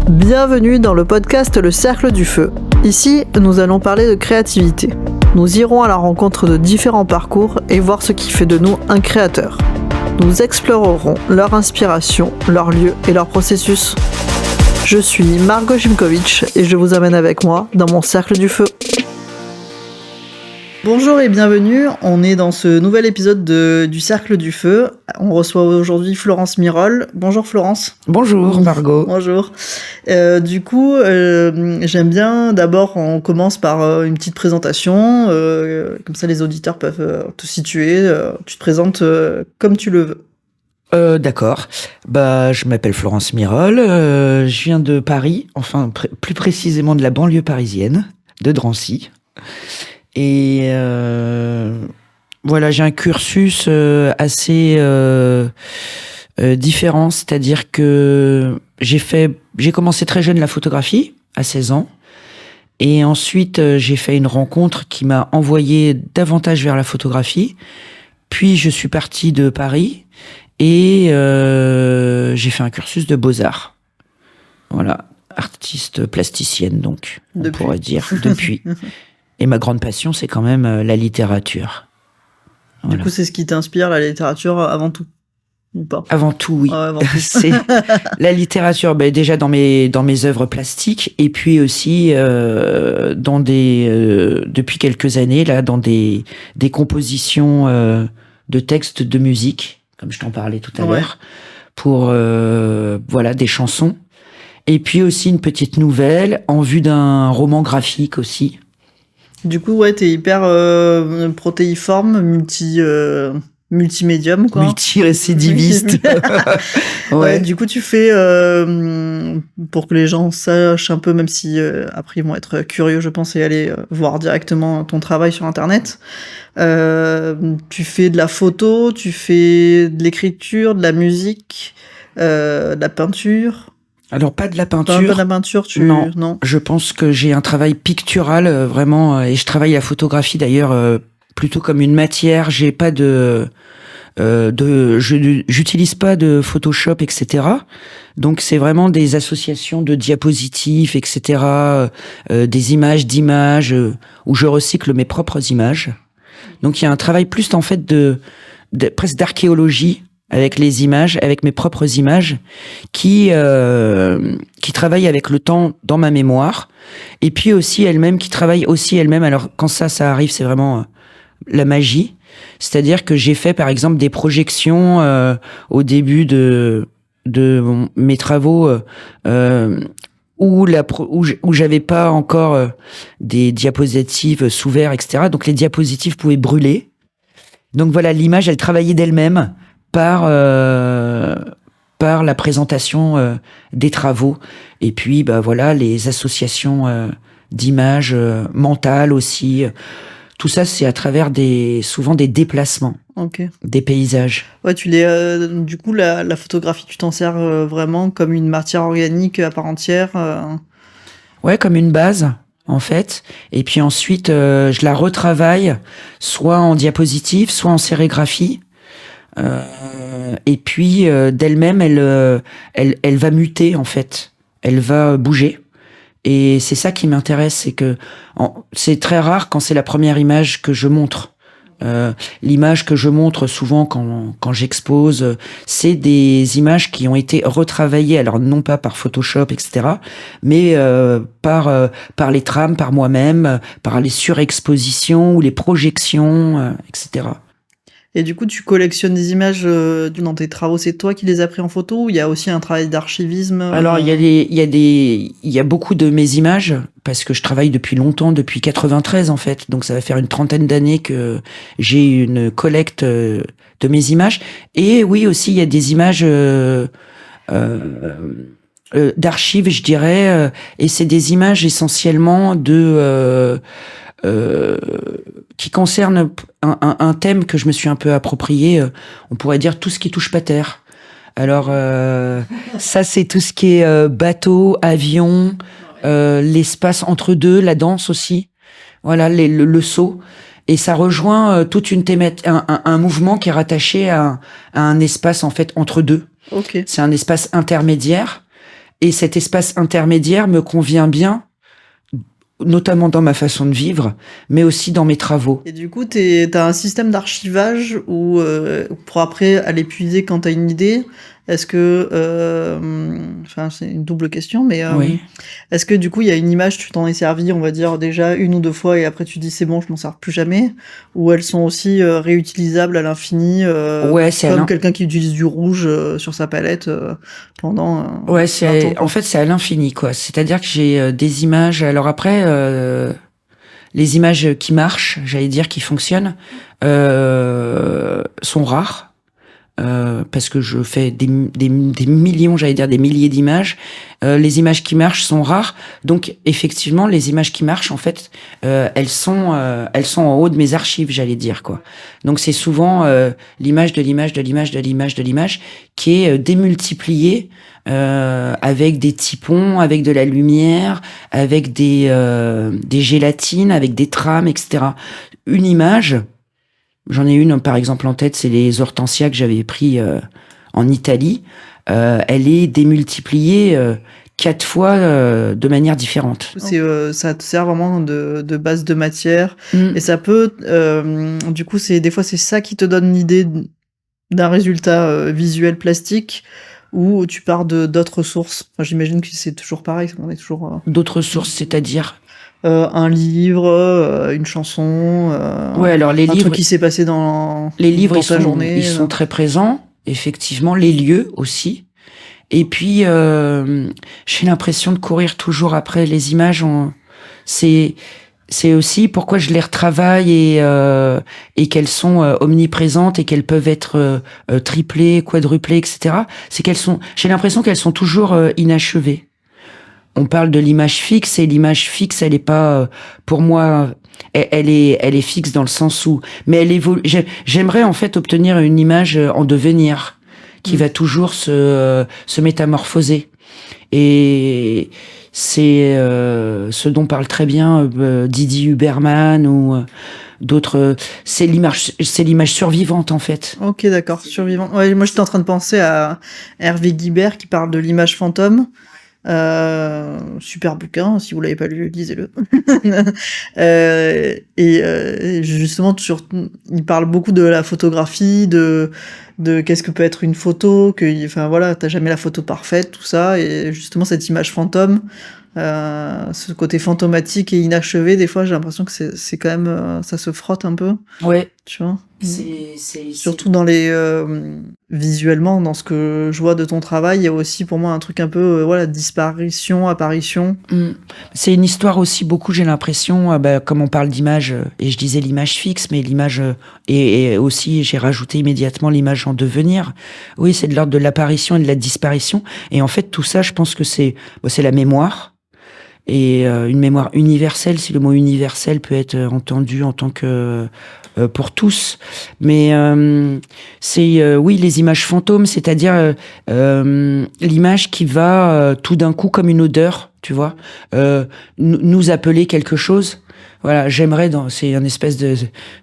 Bienvenue dans le podcast Le Cercle du Feu. Ici, nous allons parler de créativité. Nous irons à la rencontre de différents parcours et voir ce qui fait de nous un créateur. Nous explorerons leur inspiration, leur lieu et leur processus. Je suis Margot Jimkovitch et je vous amène avec moi dans mon Cercle du Feu. Bonjour et bienvenue, on est dans ce nouvel épisode du Cercle du Feu. On reçoit aujourd'hui Florence Mirol. Bonjour Florence. Bonjour Margot. Bonjour. J'aime bien, d'abord on commence par une petite présentation, comme ça les auditeurs peuvent te situer. Tu te présentes comme tu le veux. D'accord. Je m'appelle Florence Mirol, je viens de Paris, plus précisément de la banlieue parisienne, de Drancy. Et voilà, j'ai un cursus assez différent, c'est-à-dire que j'ai commencé très jeune la photographie, à 16 ans, et ensuite j'ai fait une rencontre qui m'a envoyé davantage vers la photographie, puis je suis partie de Paris, et j'ai fait un cursus de beaux-arts. Voilà, artiste plasticienne donc, on pourrait dire, depuis. Et ma grande passion, c'est quand même la littérature. Voilà. Du coup, c'est ce qui t'inspire, la littérature, avant tout, ou pas ? Avant tout, oui. Avant tout. C'est la littérature, déjà dans mes œuvres plastiques, et puis aussi depuis quelques années là, dans des compositions de textes de musique, comme je t'en parlais tout à l'heure, pour des chansons, et puis aussi une petite nouvelle en vue d'un roman graphique aussi. Du coup, t'es hyper protéiforme, multimédium, quoi. Multirécidiviste. Ouais. Du coup, tu fais, pour que les gens sachent un peu, même si après ils vont être curieux, je pense, et aller voir directement ton travail sur Internet. Tu fais de la photo, tu fais de l'écriture, de la musique, de la peinture. Alors, pas de la peinture. Pas de la peinture, Non. Je pense que j'ai un travail pictural, vraiment, et je travaille la photographie, d'ailleurs, plutôt comme une matière. J'ai pas j'utilise pas de Photoshop, etc. Donc, c'est vraiment des associations de diapositives, etc., des images, où je recycle mes propres images. Donc, il y a un travail plus, en fait, presque d'archéologie, avec les images, avec mes propres images, qui travaillent avec le temps dans ma mémoire, et puis aussi elles-mêmes, qui travaillent aussi elles-mêmes. Alors quand ça arrive, c'est vraiment la magie. C'est-à-dire que j'ai fait par exemple des projections au début de mes travaux où j'avais pas encore des diapositives sous verre, etc. Donc les diapositives pouvaient brûler. Donc voilà, l'image, elle travaillait d'elle-même par la présentation des travaux, et puis les associations d'images mentales aussi. Tout ça, c'est à travers souvent des déplacements, des paysages. Ouais, du coup, la photographie, tu t'en sers vraiment comme une matière organique à part entière. Ouais, comme une base, en fait. Et puis ensuite, je la retravaille, soit en diapositive, soit en sérigraphie. Et puis d'elle-même, elle va muter, en fait. Elle va bouger. Et c'est ça qui m'intéresse, c'est que c'est très rare quand c'est la première image que je montre. L'image que je montre souvent quand j'expose, c'est des images qui ont été retravaillées, alors non pas par Photoshop, etc., mais par les trames, par moi-même, par les surexpositions ou les projections, etc. Et du coup, tu collectionnes des images dans tes travaux, c'est toi qui les as pris en photo, ou il y a aussi un travail d'archivisme Alors, il y a beaucoup de mes images, parce que je travaille depuis longtemps, depuis 93 en fait, donc ça va faire une trentaine d'années que j'ai une collecte de mes images. Et oui, aussi, il y a des images d'archives, je dirais, et c'est des images essentiellement qui concerne un thème que je me suis un peu approprié, on pourrait dire tout ce qui touche pas terre. Alors ça, c'est tout ce qui est bateau, avion, l'espace entre deux, la danse aussi, voilà, le saut. Et ça rejoint toute une un mouvement qui est rattaché à un espace en fait entre deux. Okay. C'est un espace intermédiaire. Et cet espace intermédiaire me convient bien, notamment dans ma façon de vivre, mais aussi dans mes travaux. Et du coup, t'as un système d'archivage où, pour après aller puiser quand t'as une idée, est-ce que, enfin, c'est une double question, mais Oui. est-ce que du coup, il y a une image, tu t'en es servi, on va dire, déjà une ou deux fois, et après tu dis c'est bon, je m'en sers plus jamais, ou elles sont aussi réutilisables à l'infini, Ouais, c'est comme quelqu'un qui utilise du rouge sur sa palette pendant ouais, 20 ans, en quoi. fait, c'est à l'infini, quoi. C'est-à-dire que j'ai des images. Alors après, les images qui marchent, j'allais dire qui fonctionnent, sont rares. Parce que je fais des millions, j'allais dire des milliers d'images. Les images qui marchent sont rares, donc effectivement, les images qui marchent, en fait, elles sont en haut de mes archives, j'allais dire quoi. Donc c'est souvent l'image de l'image de l'image de l'image de l'image qui est démultipliée avec des typons, avec de la lumière, avec des gélatines, avec des trames, etc. Une image. J'en ai une, par exemple, en tête, c'est les hortensias que j'avais pris en Italie. Elle est démultipliée 4 fois de manière différente. Ça te sert vraiment de base de matière. Mm. Et ça peut, du coup, des fois, c'est ça qui te donne l'idée d'un résultat visuel plastique, ou tu pars d'autres sources. Enfin, j'imagine que c'est toujours pareil, on est toujours... D'autres sources, c'est-à-dire un livre, une chanson, ouais, alors les un livres, truc qui s'est passé dans ta journée. Ils sont très présents, effectivement, les lieux aussi. Et puis, j'ai l'impression de courir toujours après les images. C'est aussi pourquoi je les retravaille et qu'elles sont omniprésentes et qu'elles peuvent être triplées, quadruplées, etc. J'ai l'impression qu'elles sont toujours inachevées. On parle de l'image fixe et l'image fixe, elle est pas, pour moi, elle est fixe dans le sens où, mais elle évolue. J'aimerais en fait obtenir une image en devenir qui va toujours se métamorphoser. Et c'est ce dont parle très bien Didier Huberman ou d'autres. C'est l'image survivante en fait. Ok, d'accord, survivant. Ouais, moi j'étais en train de penser à Hervé Guibert qui parle de l'image fantôme. Super bouquin, si vous l'avez pas lu, lisez-le. Et justement, il parle beaucoup de la photographie, de qu'est-ce que peut être une photo, enfin voilà, t'as jamais la photo parfaite, tout ça, et justement cette image fantôme, ce côté fantomatique et inachevé, des fois j'ai l'impression que c'est quand même, ça se frotte un peu. Ouais. Tu vois. Surtout dans visuellement, dans ce que je vois de ton travail, il y a aussi pour moi un truc un peu, voilà, disparition, apparition. C'est une histoire aussi beaucoup, j'ai l'impression, comme on parle d'image, et je disais l'image fixe, mais l'image, et aussi j'ai rajouté immédiatement l'image en devenir. Oui, c'est de l'ordre de l'apparition et de la disparition. Et en fait, tout ça, je pense que c'est la mémoire. Et une mémoire universelle, si le mot universel peut être entendu en tant que pour tous, mais c'est oui, les images fantômes, c'est-à-dire l'image qui va tout d'un coup comme une odeur, tu vois, nous appeler quelque chose. Voilà, j'aimerais c'est une espèce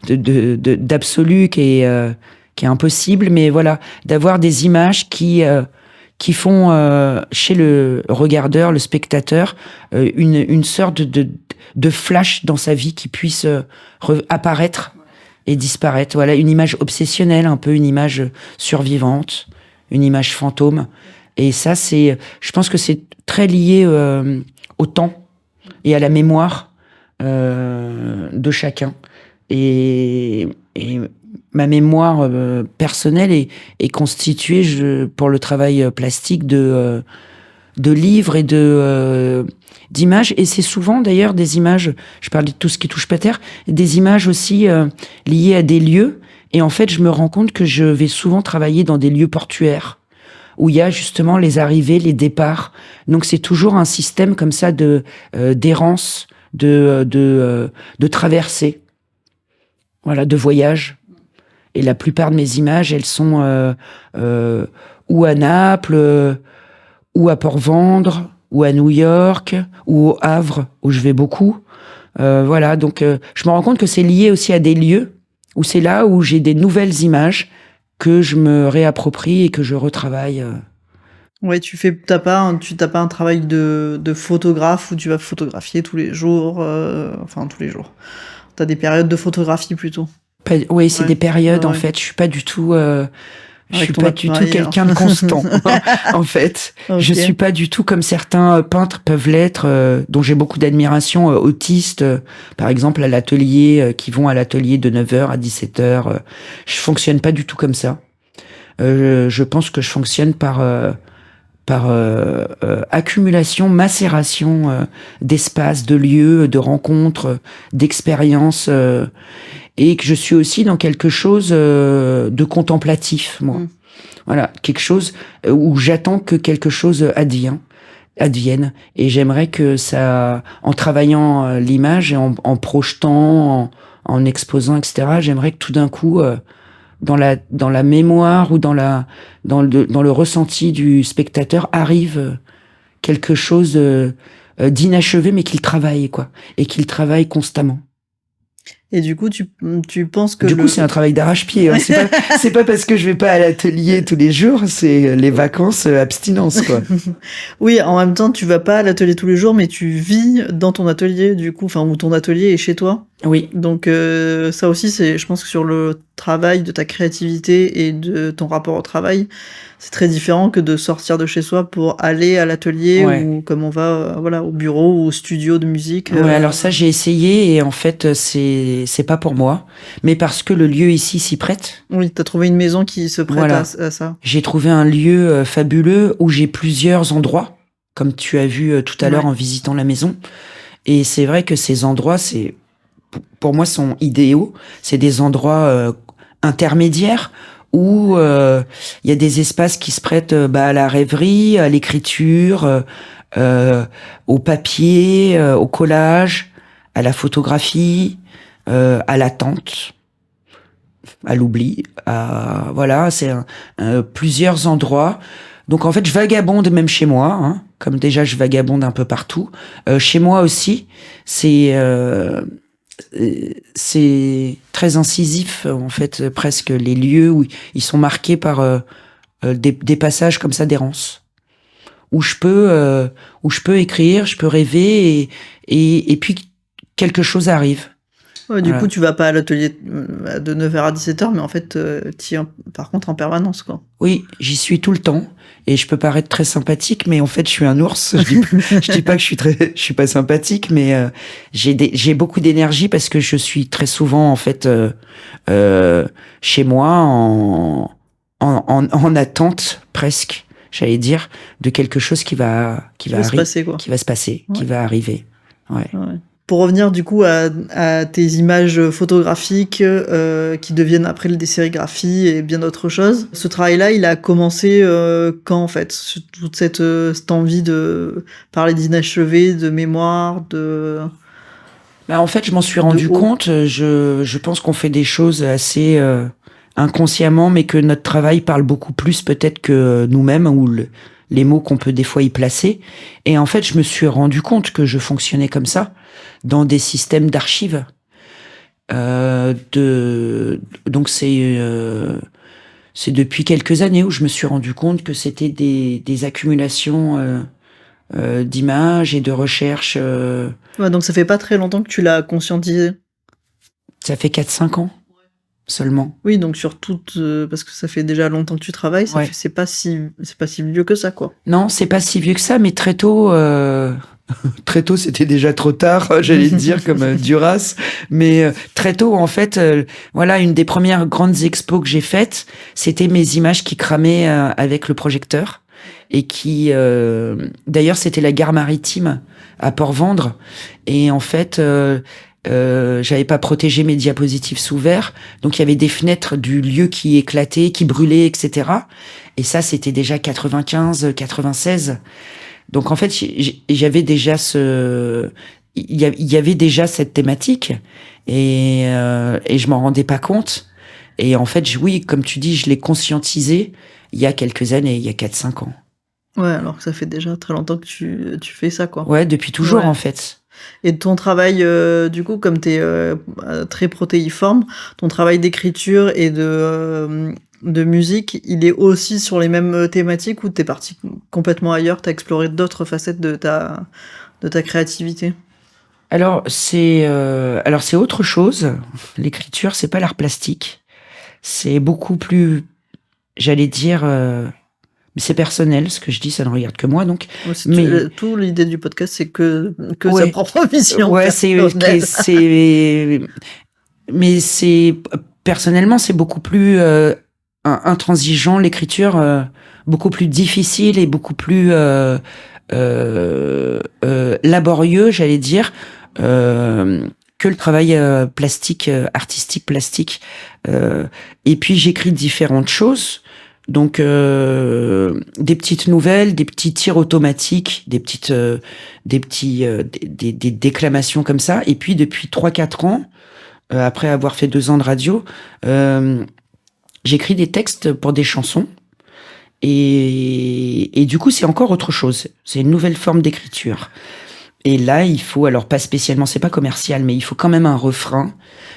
d'absolu qui est impossible, mais voilà, d'avoir des images qui font chez le regardeur, le spectateur, une sorte de flash dans sa vie qui puisse apparaître et disparaître. Voilà, une image obsessionnelle, un peu une image survivante, une image fantôme. Et ça, je pense que c'est très lié au temps et à la mémoire de chacun. Et ma mémoire personnelle est constituée pour le travail plastique de livres et d'images, et c'est souvent d'ailleurs des images, je parlais de tout ce qui touche pas terre, des images aussi liées à des lieux, et en fait je me rends compte que je vais souvent travailler dans des lieux portuaires où il y a justement les arrivées, les départs, donc c'est toujours un système comme ça d'errance, de traversée, voilà, de voyage. Et la plupart de mes images, elles sont ou à Naples, ou à Port-Vendre, ou à New York, ou au Havre, où je vais beaucoup. Voilà, donc je me rends compte que c'est lié aussi à des lieux, où c'est là où j'ai des nouvelles images que je me réapproprie et que je retravaille Ouais, t'as pas un travail de photographe où tu vas photographier tous les jours, enfin tous les jours. T'as des périodes de photographie plutôt. Oui, c'est Ouais, des périodes, en ouais. fait. Je suis pas du tout Avec ton appareil, quelqu'un de constant, en fait. Je OK. suis pas du tout comme certains peintres peuvent l'être, dont j'ai beaucoup d'admiration, autistes, par exemple, à l'atelier, qui vont à l'atelier de 9h à 17h. Je fonctionne pas du tout comme ça. Je pense que je fonctionne par accumulation, macération d'espaces, de lieux, de rencontres, d'expériences, et que je suis aussi dans quelque chose de contemplatif, moi. Mmh. Voilà, quelque chose où j'attends que quelque chose advienne, et j'aimerais que ça, en travaillant l'image et en projetant, en exposant, etc., j'aimerais que tout d'un coup, dans la mémoire ou dans le ressenti du spectateur arrive quelque chose d'inachevé, mais qu'il travaille, quoi, et qu'il travaille constamment. Et du coup, tu penses que Du coup, c'est un travail d'arrache-pied. Hein. C'est pas parce que je vais pas à l'atelier tous les jours, c'est les vacances abstinence, quoi. Oui, en même temps, tu vas pas à l'atelier tous les jours, mais tu vis dans ton atelier, du coup, enfin, où ton atelier est chez toi. Oui. Donc, ça aussi, je pense que sur le travail de ta créativité et de ton rapport au travail, c'est très différent que de sortir de chez soi pour aller à l'atelier Ouais. ou comme on va, voilà, au bureau ou au studio de musique. Ouais, alors ça, j'ai essayé et en fait, c'est pas pour moi. Mais parce que le lieu ici s'y prête. Oui, t'as trouvé une maison qui se prête Voilà. à ça. J'ai trouvé un lieu fabuleux où j'ai plusieurs endroits, comme tu as vu tout à l'heure Ouais. en visitant la maison. Et c'est vrai que ces endroits, pour moi, sont idéaux. C'est des endroits intermédiaires où il y a des espaces qui se prêtent à la rêverie, à l'écriture, au papier, au collage, à la photographie, à l'attente, à l'oubli. Voilà, c'est plusieurs endroits. Donc en fait, je vagabonde même chez moi, hein, comme déjà je vagabonde un peu partout. Chez moi aussi, c'est très incisif en fait, presque les lieux où ils sont marqués par des passages comme ça d'errance, où je peux écrire, je peux rêver et puis quelque chose arrive. Ouais, du Voilà. coup, tu vas pas à l'atelier de 9h à 17h, mais en fait, t'y es par contre en permanence, quoi. Oui, j'y suis tout le temps et je peux paraître très sympathique, mais en fait, je suis un ours. Je dis pas que je suis pas sympathique, mais j'ai beaucoup d'énergie parce que je suis très souvent en fait chez moi en attente presque, j'allais dire, de quelque chose qui va Se passer, quoi. qui va se passer, Ouais. qui va arriver. Ouais. Ouais. Pour revenir du coup à tes images photographiques qui deviennent après des sérigraphies et bien d'autres choses, ce travail-là, il a commencé quand en fait? Toute cette envie de parler d'inachevé, de mémoire, de... Bah, en fait, je m'en suis rendu haut. compte. Je pense qu'on fait des choses assez inconsciemment, mais que notre travail parle beaucoup plus peut-être que nous-mêmes ou les mots qu'on peut des fois y placer. Et en fait, je me suis rendu compte que je fonctionnais comme ça dans des systèmes d'archives. Donc c'est depuis quelques années où je me suis rendu compte que c'était des accumulations d'images et de recherches. Ouais, donc ça fait pas très longtemps que tu l'as conscientisé. Ça fait 4-5 ans seulement. Oui, donc sur toute... parce que ça fait déjà longtemps que tu travailles, Ouais. c'est pas si vieux que ça, quoi. Non, c'est pas si vieux que ça, mais très tôt, très tôt, c'était déjà trop tard, j'allais te dire, comme Duras. Mais très tôt, en fait, voilà, une des premières grandes expos que j'ai faites, c'était mes images qui cramaient avec le projecteur. Et qui, d'ailleurs, c'était la gare maritime à Port-Vendre. Et en fait, j'avais pas protégé mes diapositives sous verre, donc il y avait des fenêtres du lieu qui éclataient, qui brûlaient, etc. Et ça, c'était déjà 95, 96. Donc en fait, j'avais déjà il y avait déjà cette thématique et je m'en rendais pas compte. Et en fait, oui, comme tu dis, je l'ai conscientisé il y a quelques années, il y a 4-5 ans. Ouais, alors que ça fait déjà très longtemps que tu fais ça, quoi. Ouais, depuis toujours, Ouais. en fait. Et ton travail, du coup, comme tu es très protéiforme, ton travail d'écriture et de musique, il est aussi sur les mêmes thématiques ou t'es parti complètement ailleurs, t'as exploré d'autres facettes de ta créativité? Alors c'est autre chose. L'écriture, c'est pas l'art plastique. C'est beaucoup plus, j'allais dire, mais c'est personnel. Ce que je dis, ça ne regarde que moi. Donc, Ouais, mais tout l'idée du podcast, c'est que ouais, sa propre vision ouais, personnelle. mais c'est personnellement, c'est beaucoup plus intransigeant. L'écriture, beaucoup plus difficile et beaucoup plus laborieux, j'allais dire, que le travail plastique, artistique plastique. Et puis j'écris différentes choses. Donc des petites nouvelles, des petits tirs automatiques, des déclamations comme ça. Et puis depuis 3-4 ans, après avoir fait 2 ans de radio, j'écris des textes pour des chansons. Et du coup, c'est encore autre chose. C'est une nouvelle forme d'écriture. Et là, il faut, alors pas spécialement, c'est pas commercial, mais il faut quand même un refrain,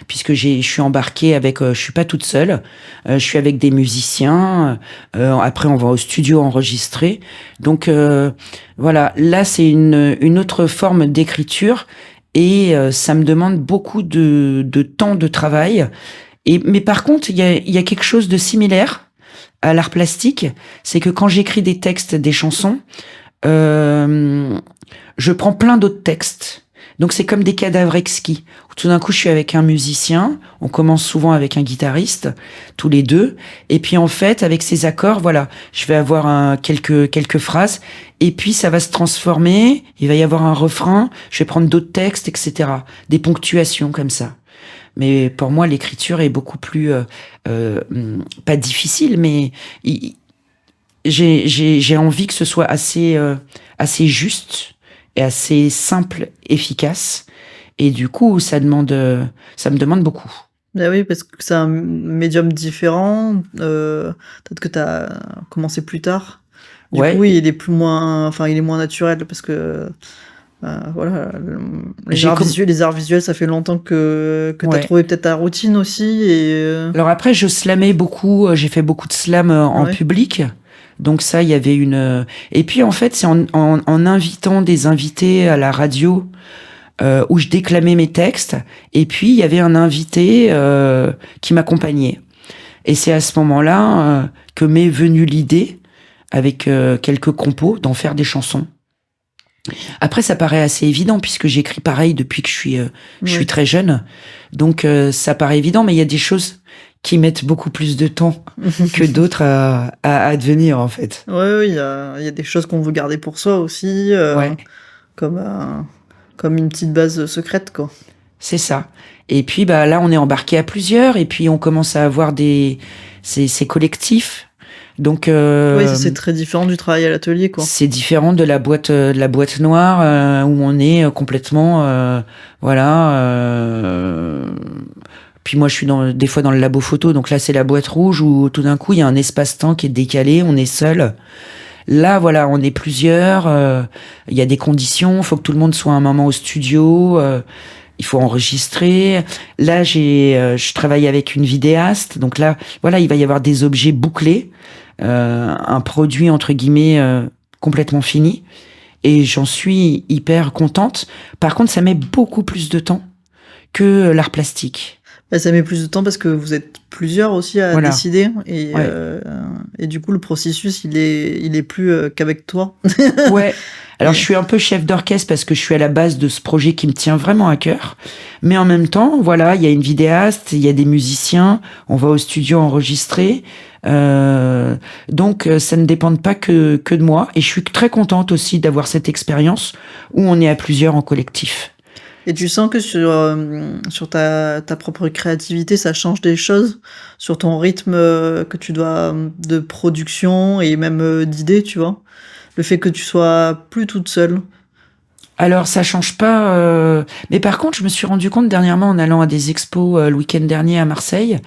puisque je suis embarquée avec, je suis pas toute seule, je suis avec des musiciens. Après, on va au studio enregistrer. Donc voilà, là, c'est une autre forme d'écriture, et ça me demande beaucoup de temps de travail. Mais par contre, il y a quelque chose de similaire à l'art plastique, c'est que quand j'écris des textes, des chansons, je prends plein d'autres textes. Donc c'est comme des cadavres exquis. Tout d'un coup, je suis avec un musicien. On commence souvent avec un guitariste, tous les deux. Et puis en fait, avec ces accords, voilà, je vais avoir quelques phrases. Et puis ça va se transformer. Il va y avoir un refrain. Je vais prendre d'autres textes, etc. Des ponctuations comme ça. Mais pour moi, l'écriture est beaucoup plus pas difficile, mais j'ai envie que ce soit assez juste et assez simple, efficace. Et du coup, ça me demande beaucoup. Ben oui, parce que c'est un médium différent. Peut-être que tu as commencé plus tard. Du coup, oui, il est moins naturel parce que voilà, les arts visuels, ça fait longtemps que tu as trouvé peut-être ta routine aussi. Alors après, je slamais beaucoup. J'ai fait beaucoup de slam en public. Donc ça, il y avait une... Et puis en fait, c'est en invitant des invités à la radio où je déclamais mes textes. Et puis, il y avait un invité qui m'accompagnait. Et c'est à ce moment-là que m'est venue l'idée, avec quelques compos, d'en faire des chansons. Après, ça paraît assez évident, puisque j'écris pareil depuis que je suis très jeune. Donc ça paraît évident, mais il y a des choses qui mettent beaucoup plus de temps que d'autres à devenir, en fait. Oui, il y a des choses qu'on veut garder pour soi aussi, comme une petite base secrète, quoi. C'est ça. Et puis là, on est embarqué à plusieurs, et puis on commence à avoir ces collectifs. Donc oui, c'est très différent du travail à l'atelier, quoi. C'est différent de la boîte noire où on est complètement Puis moi, je suis des fois dans le labo photo, donc là, c'est la boîte rouge où tout d'un coup, il y a un espace-temps qui est décalé, on est seul. Là, voilà, on est plusieurs, il y a des conditions, il faut que tout le monde soit à un moment au studio, il faut enregistrer. Là, je travaille avec une vidéaste, donc là, voilà, il va y avoir des objets bouclés, un produit, entre guillemets, complètement fini. Et j'en suis hyper contente. Par contre, ça met beaucoup plus de temps que l'art plastique. Ça met plus de temps parce que vous êtes plusieurs aussi à décider et du coup le processus il est plus qu'avec toi. Ouais. Alors je suis un peu chef d'orchestre parce que je suis à la base de ce projet qui me tient vraiment à cœur. Mais en même temps, voilà, il y a une vidéaste, il y a des musiciens, on va au studio enregistrer. Donc ça ne dépend pas que de moi. Et je suis très contente aussi d'avoir cette expérience où on est à plusieurs en collectif. Et tu sens que sur ta propre créativité, ça change des choses sur ton rythme que tu dois de production et même d'idées, tu vois? Le fait que tu sois plus toute seule. Alors ça change pas, mais par contre je me suis rendu compte dernièrement en allant à des expos le week-end dernier à Marseille,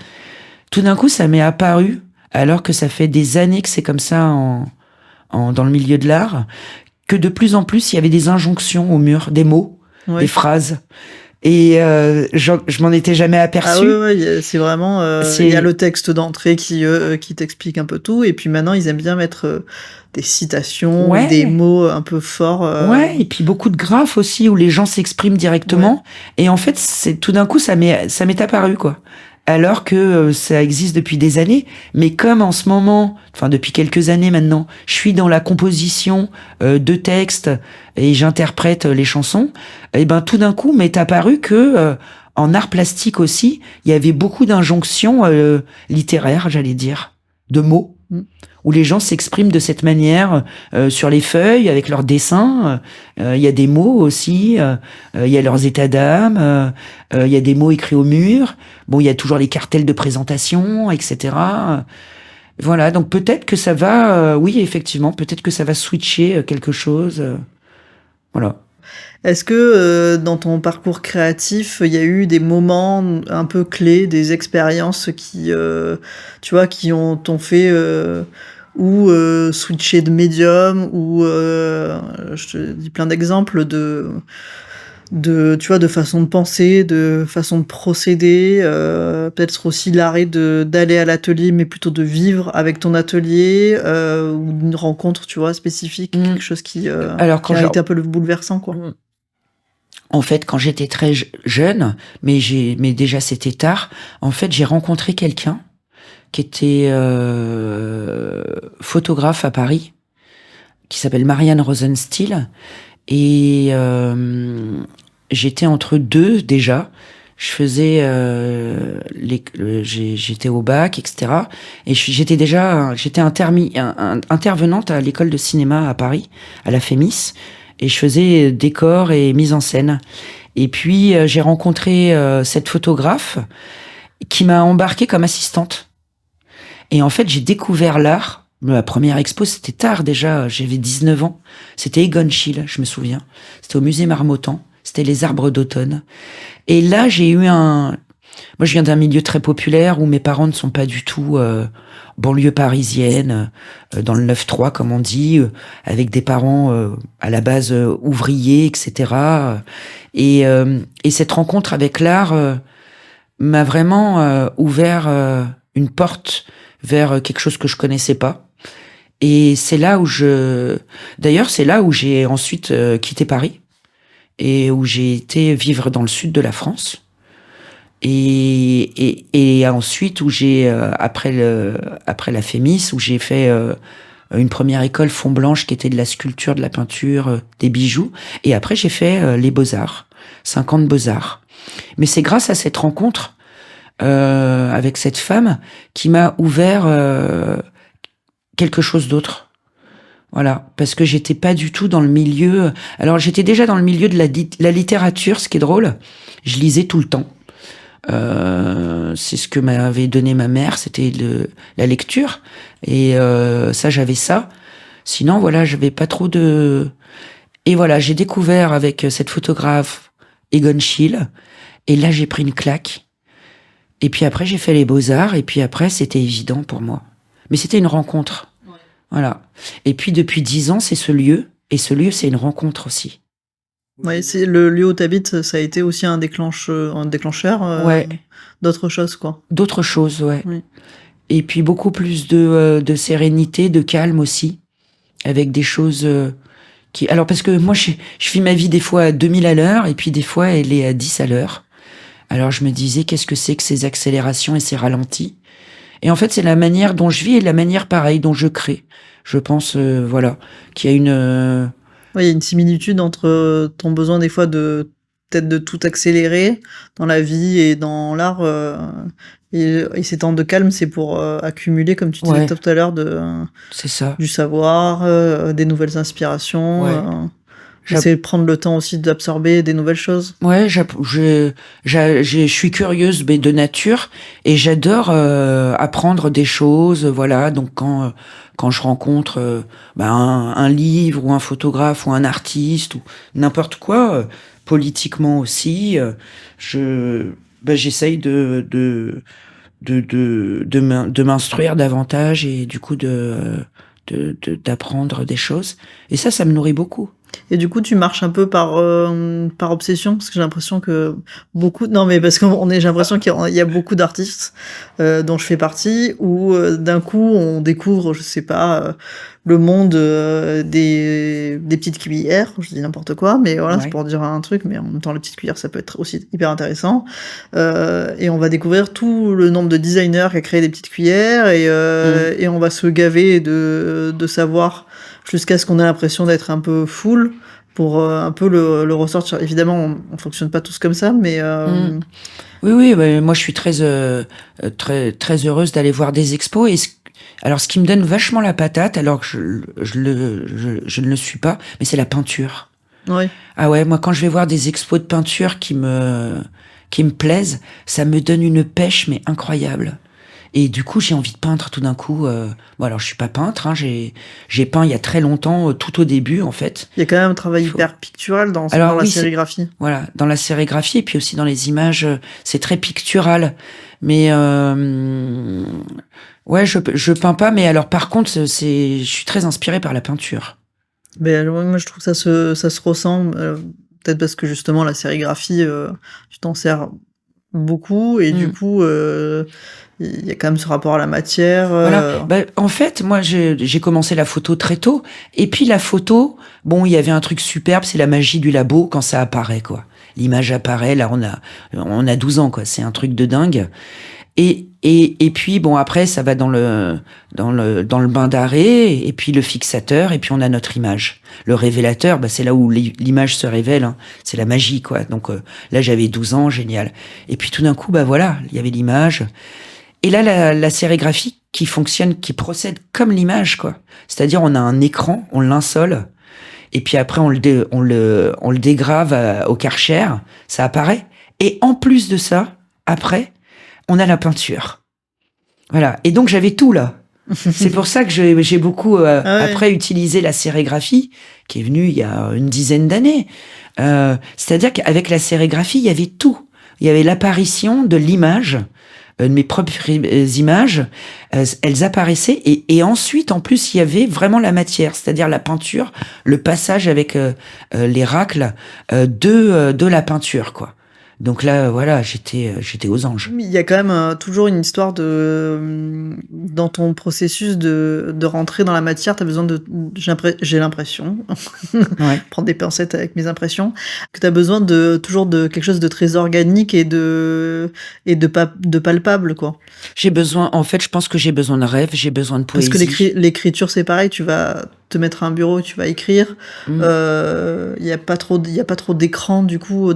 tout d'un coup ça m'est apparu, alors que ça fait des années que c'est comme ça dans le milieu de l'art, que de plus en plus il y avait des injonctions au mur, des mots. des phrases. Et je m'en étais jamais aperçu. Ah ouais, c'est vraiment... il y a le texte d'entrée qui t'explique un peu tout, et puis maintenant, ils aiment bien mettre des citations, des mots un peu forts. Ouais, et puis beaucoup de graphes aussi, où les gens s'expriment directement. Ouais. Et en fait, tout d'un coup, ça m'est apparu, quoi. Alors que ça existe depuis des années, mais comme en ce moment, enfin depuis quelques années maintenant, je suis dans la composition de textes et j'interprète les chansons, et ben tout d'un coup m'est apparu que en art plastique aussi, il y avait beaucoup d'injonctions littéraires, j'allais dire, de mots, où les gens s'expriment de cette manière sur les feuilles, avec leurs dessins. Il y a des mots aussi, il y a leurs états d'âme, il y a des mots écrits au mur. Bon, il y a toujours les cartels de présentation, etc. Voilà, donc peut-être que ça va, oui, effectivement, peut-être que ça va switcher quelque chose. Voilà. Est-ce que dans ton parcours créatif, il y a eu des moments un peu clés, des expériences qui, tu vois, qui t'ont fait ou switcher de médium, ou je te dis plein d'exemples tu vois, de façon de penser, de façon de procéder, peut-être aussi l'arrêt d'aller à l'atelier, mais plutôt de vivre avec ton atelier, ou une rencontre, tu vois, spécifique, quelque chose qui a été un peu le bouleversant, quoi. En fait, quand j'étais très jeune, mais déjà c'était tard, en fait, j'ai rencontré quelqu'un qui était photographe à Paris, qui s'appelle Marianne Rosenstiel, et j'étais entre deux déjà. Je faisais j'étais au bac, etc. Et j'étais intervenante à l'école de cinéma à Paris, à la Fémis, et je faisais décor et mise en scène. Et puis j'ai rencontré cette photographe qui m'a embarquée comme assistante. Et en fait, j'ai découvert l'art. La première expo, c'était tard déjà, j'avais 19 ans. C'était Egon Schiele, je me souviens. C'était au musée Marmottan, c'était les arbres d'automne. Et là, j'ai eu Moi, je viens d'un milieu très populaire où mes parents ne sont pas du tout banlieue parisienne, dans le 9-3, comme on dit, avec des parents à la base ouvriers, etc. Et cette rencontre avec l'art m'a vraiment ouvert une porte vers quelque chose que je connaissais pas. Et c'est là où d'ailleurs, c'est là où j'ai ensuite quitté Paris et où j'ai été vivre dans le sud de la France. Et ensuite où j'ai après la Fémis, où j'ai fait une première école Fond Blanche qui était de la sculpture, de la peinture, des bijoux. Et après j'ai fait les Beaux-Arts, 5 ans de Beaux-Arts. Mais c'est grâce à cette rencontre avec cette femme qui m'a ouvert quelque chose d'autre. Voilà, parce que j'étais pas du tout dans le milieu. Alors j'étais déjà dans le milieu de la littérature, ce qui est drôle. Je lisais tout le temps. C'est ce que m'avait donné ma mère, c'était la lecture. Et ça, j'avais ça. Sinon, voilà, j'avais pas trop de... Et voilà, j'ai découvert avec cette photographe Egon Schiele. Et là, j'ai pris une claque. Et puis après, j'ai fait les Beaux-Arts. Et puis après, c'était évident pour moi. Mais c'était une rencontre. Ouais. Voilà. Et puis depuis 10 ans, c'est ce lieu. Et ce lieu, c'est une rencontre aussi. Ouais, c'est le lieu où t'habites, ça a été aussi un déclencheur ouais. D'autres choses, quoi. D'autres choses, ouais. Oui. Et puis beaucoup plus de sérénité, de calme aussi, avec des choses qui... Alors parce que moi, je vis ma vie des fois à 2000 à l'heure, et puis des fois, elle est à 10 à l'heure. Alors je me disais, qu'est-ce que c'est que ces accélérations et ces ralentis? Et en fait, c'est la manière dont je vis et la manière pareille dont je crée. Je pense, voilà, qu'il y a une... Oui, il y a une similitude entre ton besoin des fois peut-être de tout accélérer dans la vie et dans l'art, et ces temps de calme, c'est pour accumuler, comme tu disais tout à l'heure, c'est ça. Du savoir, des nouvelles inspirations. C'est prendre le temps aussi d'absorber des nouvelles choses. Ouais, je suis curieuse de nature et j'adore apprendre des choses. Voilà, donc quand je rencontre un livre ou un photographe ou un artiste ou n'importe quoi, politiquement aussi, j'essaye de m'instruire davantage et du coup d'apprendre des choses. Et ça me nourrit beaucoup. Et du coup, tu marches un peu par obsession, parce que j'ai l'impression que non, mais parce j'ai l'impression qu'il y a beaucoup d'artistes dont je fais partie, où d'un coup on découvre, je sais pas, le monde des petites cuillères, je dis n'importe quoi, mais voilà, c'est Ouais. pour dire un truc, mais en même temps les petites cuillères ça peut être aussi hyper intéressant. Et on va découvrir tout le nombre de designers qui a créé des petites cuillères, et on va se gaver de savoir jusqu'à ce qu'on ait l'impression d'être un peu full pour un peu le ressortir. Évidemment, on fonctionne pas tous comme ça, mais Mm. Oui, bah, moi je suis très heureuse d'aller voir des expos. Alors ce qui me donne vachement la patate, alors que je ne le suis pas, mais c'est la peinture. ouais. Ah ouais, moi quand je vais voir des expos de peinture qui me plaisent, ça me donne une pêche mais incroyable. Et du coup, j'ai envie de peindre tout d'un coup. Bon, alors je suis pas peintre, hein, j'ai peint il y a très longtemps, tout au début en fait. Il y a quand même un travail Faut- hyper pictural dans Alors la oui, sérigraphie. voilà, dans la sérigraphie et puis aussi dans les images, c'est très pictural. Mais ouais, je peins pas, mais alors par contre, je suis très inspirée par la peinture. Mais moi, je trouve que ça se ressent. Peut-être parce que justement, la sérigraphie, tu t'en sers beaucoup, et du Mm. coup, il y a quand même ce rapport à la matière. Voilà. Bah, en fait, moi, j'ai commencé la photo très tôt. Et puis la photo, bon, il y avait un truc superbe, c'est la magie du labo quand ça apparaît, quoi. L'image apparaît, là, on a 12 ans, quoi. C'est un truc de dingue. Et puis, bon, après, ça va dans le bain d'arrêt, et puis le fixateur, et puis on a notre image. Le révélateur, bah, c'est là où l'image se révèle, hein. C'est la magie, quoi. Donc, là, j'avais 12 ans, génial. Et puis tout d'un coup, bah voilà, il y avait l'image. Et là, la sérigraphie qui fonctionne, qui procède comme l'image, quoi. C'est-à-dire, on a un écran, on l'insole, et puis après, on le dégrave au Karcher, ça apparaît. Et en plus de ça, après, on a la peinture. Voilà. Et donc, j'avais tout là. C'est pour ça que j'ai beaucoup, Ah ouais. après, utilisé la sérigraphie, qui est venue il y a une dizaine d'années. C'est-à-dire qu'avec la sérigraphie, il y avait tout. Il y avait l'apparition de l'image, de mes propres images, elles apparaissaient, et ensuite, en plus, il y avait vraiment la matière, c'est-à-dire la peinture, le passage avec les racles de la peinture, quoi. Donc là, voilà, j'étais aux anges. Mais il y a quand même toujours une histoire dans ton processus de rentrer dans la matière, tu as besoin j'ai l'impression, Ouais. prendre des pincettes avec mes impressions, que tu as besoin toujours de quelque chose de très organique et de palpable, quoi. En fait, je pense que j'ai besoin de rêve, j'ai besoin de Parce poésie. que l'écriture, c'est pareil, tu vas te mettre à un bureau, tu vas écrire, Mm. il y a pas trop d'écran, du coup,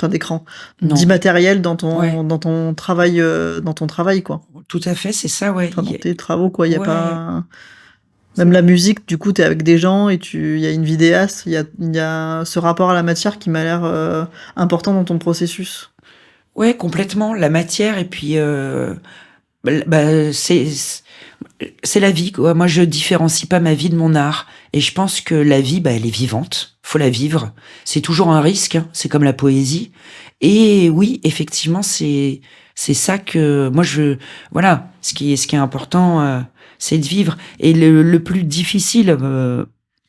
d'écran, Non. d'immatériel Ouais. dans ton travail, quoi. Tout à fait, c'est ça, ouais. Enfin, dans tes travaux, quoi. Il y a Ouais. pas. Même la musique, du coup, t'es avec des gens et il y a une vidéaste, il y a ce rapport à la matière qui m'a l'air important dans ton processus. Ouais, complètement. La matière, et puis bah, c'est la vie, quoi. Moi, je différencie pas ma vie de mon art, et je pense que la vie, bah, elle est vivante. Faut la vivre. C'est toujours un risque, hein. C'est comme la poésie. Et oui, effectivement, c'est ça que moi voilà. Ce qui est important, c'est de vivre. Et le plus difficile,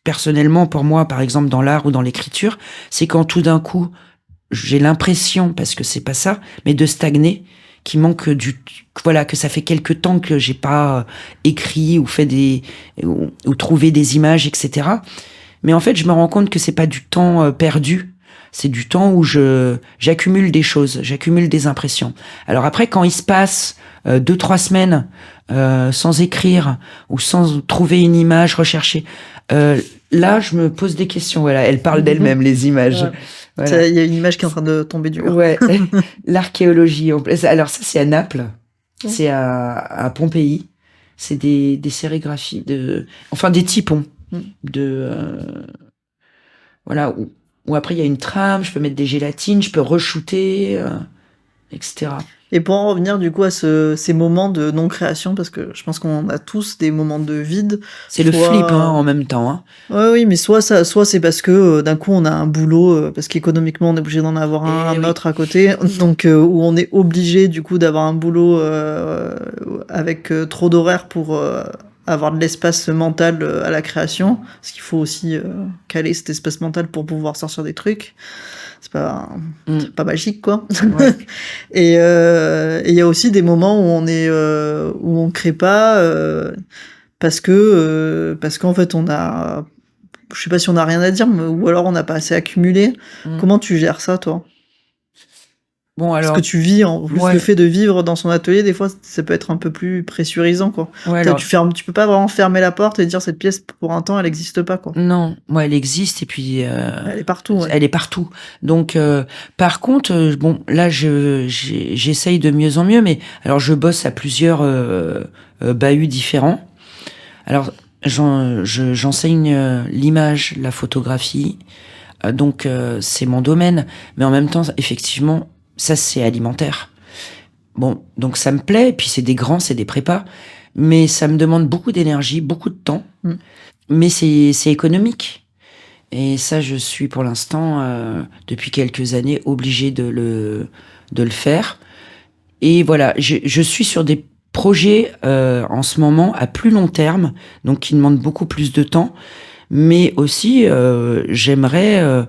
personnellement pour moi, par exemple dans l'art ou dans l'écriture, c'est quand tout d'un coup j'ai l'impression, parce que c'est pas ça, mais de stagner, qui manque voilà, que ça fait quelque temps que j'ai pas écrit ou fait ou trouvé des images, etc. Mais en fait, je me rends compte que c'est pas du temps perdu. C'est du temps où j'accumule des choses, j'accumule des impressions. Alors après, quand il se passe 2-3 semaines sans écrire ou sans trouver une image recherchée, là, je me pose des questions. Voilà, elles parlent d'elles-mêmes, les images. Ouais. Voilà. Il y a une image qui est en train de tomber du mur. Ouais, l'archéologie. Alors ça, c'est à Naples, c'est à Pompéi. C'est des sérigraphies enfin des typons voilà, où après il y a une trame, je peux mettre des gélatines, je peux re-shooter, etc. Et pour en revenir du coup à ces moments de non-création, parce que je pense qu'on a tous des moments de vide. C'est le flip, hein, en même temps, hein. Ouais, oui, mais soit c'est parce que d'un coup on a un boulot, parce qu'économiquement on est obligé d'en avoir un autre à côté, donc où on est obligé du coup d'avoir un boulot avec trop d'horaires pour avoir de l'espace mental à la création, parce qu'il faut aussi caler cet espace mental pour pouvoir sortir des trucs. C'est pas magique, quoi. Ouais. Et il y a aussi des moments où on crée pas parce qu'en fait je sais pas si on a rien à dire, ou alors on n'a pas assez accumulé. Comment tu gères ça, toi? Bon, alors. Parce que tu vis, en plus, le fait de vivre dans son atelier, des fois, ça peut être un peu plus pressurisant, quoi. Ouais, alors. Tu peux pas vraiment fermer la porte et dire cette pièce, pour un temps, elle n'existe pas, quoi. Non, moi, elle existe et puis. Elle est partout, ouais. Elle est partout. Donc, par contre, bon, là, j'essaye de mieux en mieux, mais alors, je bosse à plusieurs bahuts différents. Alors, j'enseigne l'image, la photographie, donc c'est mon domaine, mais en même temps, effectivement, ça c'est alimentaire. Bon, donc ça me plaît, et puis c'est des prépas, mais ça me demande beaucoup d'énergie, beaucoup de temps, mais c'est économique. Et ça, je suis pour l'instant, depuis quelques années, obligée de le faire. Et voilà, je suis sur des projets en ce moment à plus long terme, donc qui demandent beaucoup plus de temps, mais aussi j'aimerais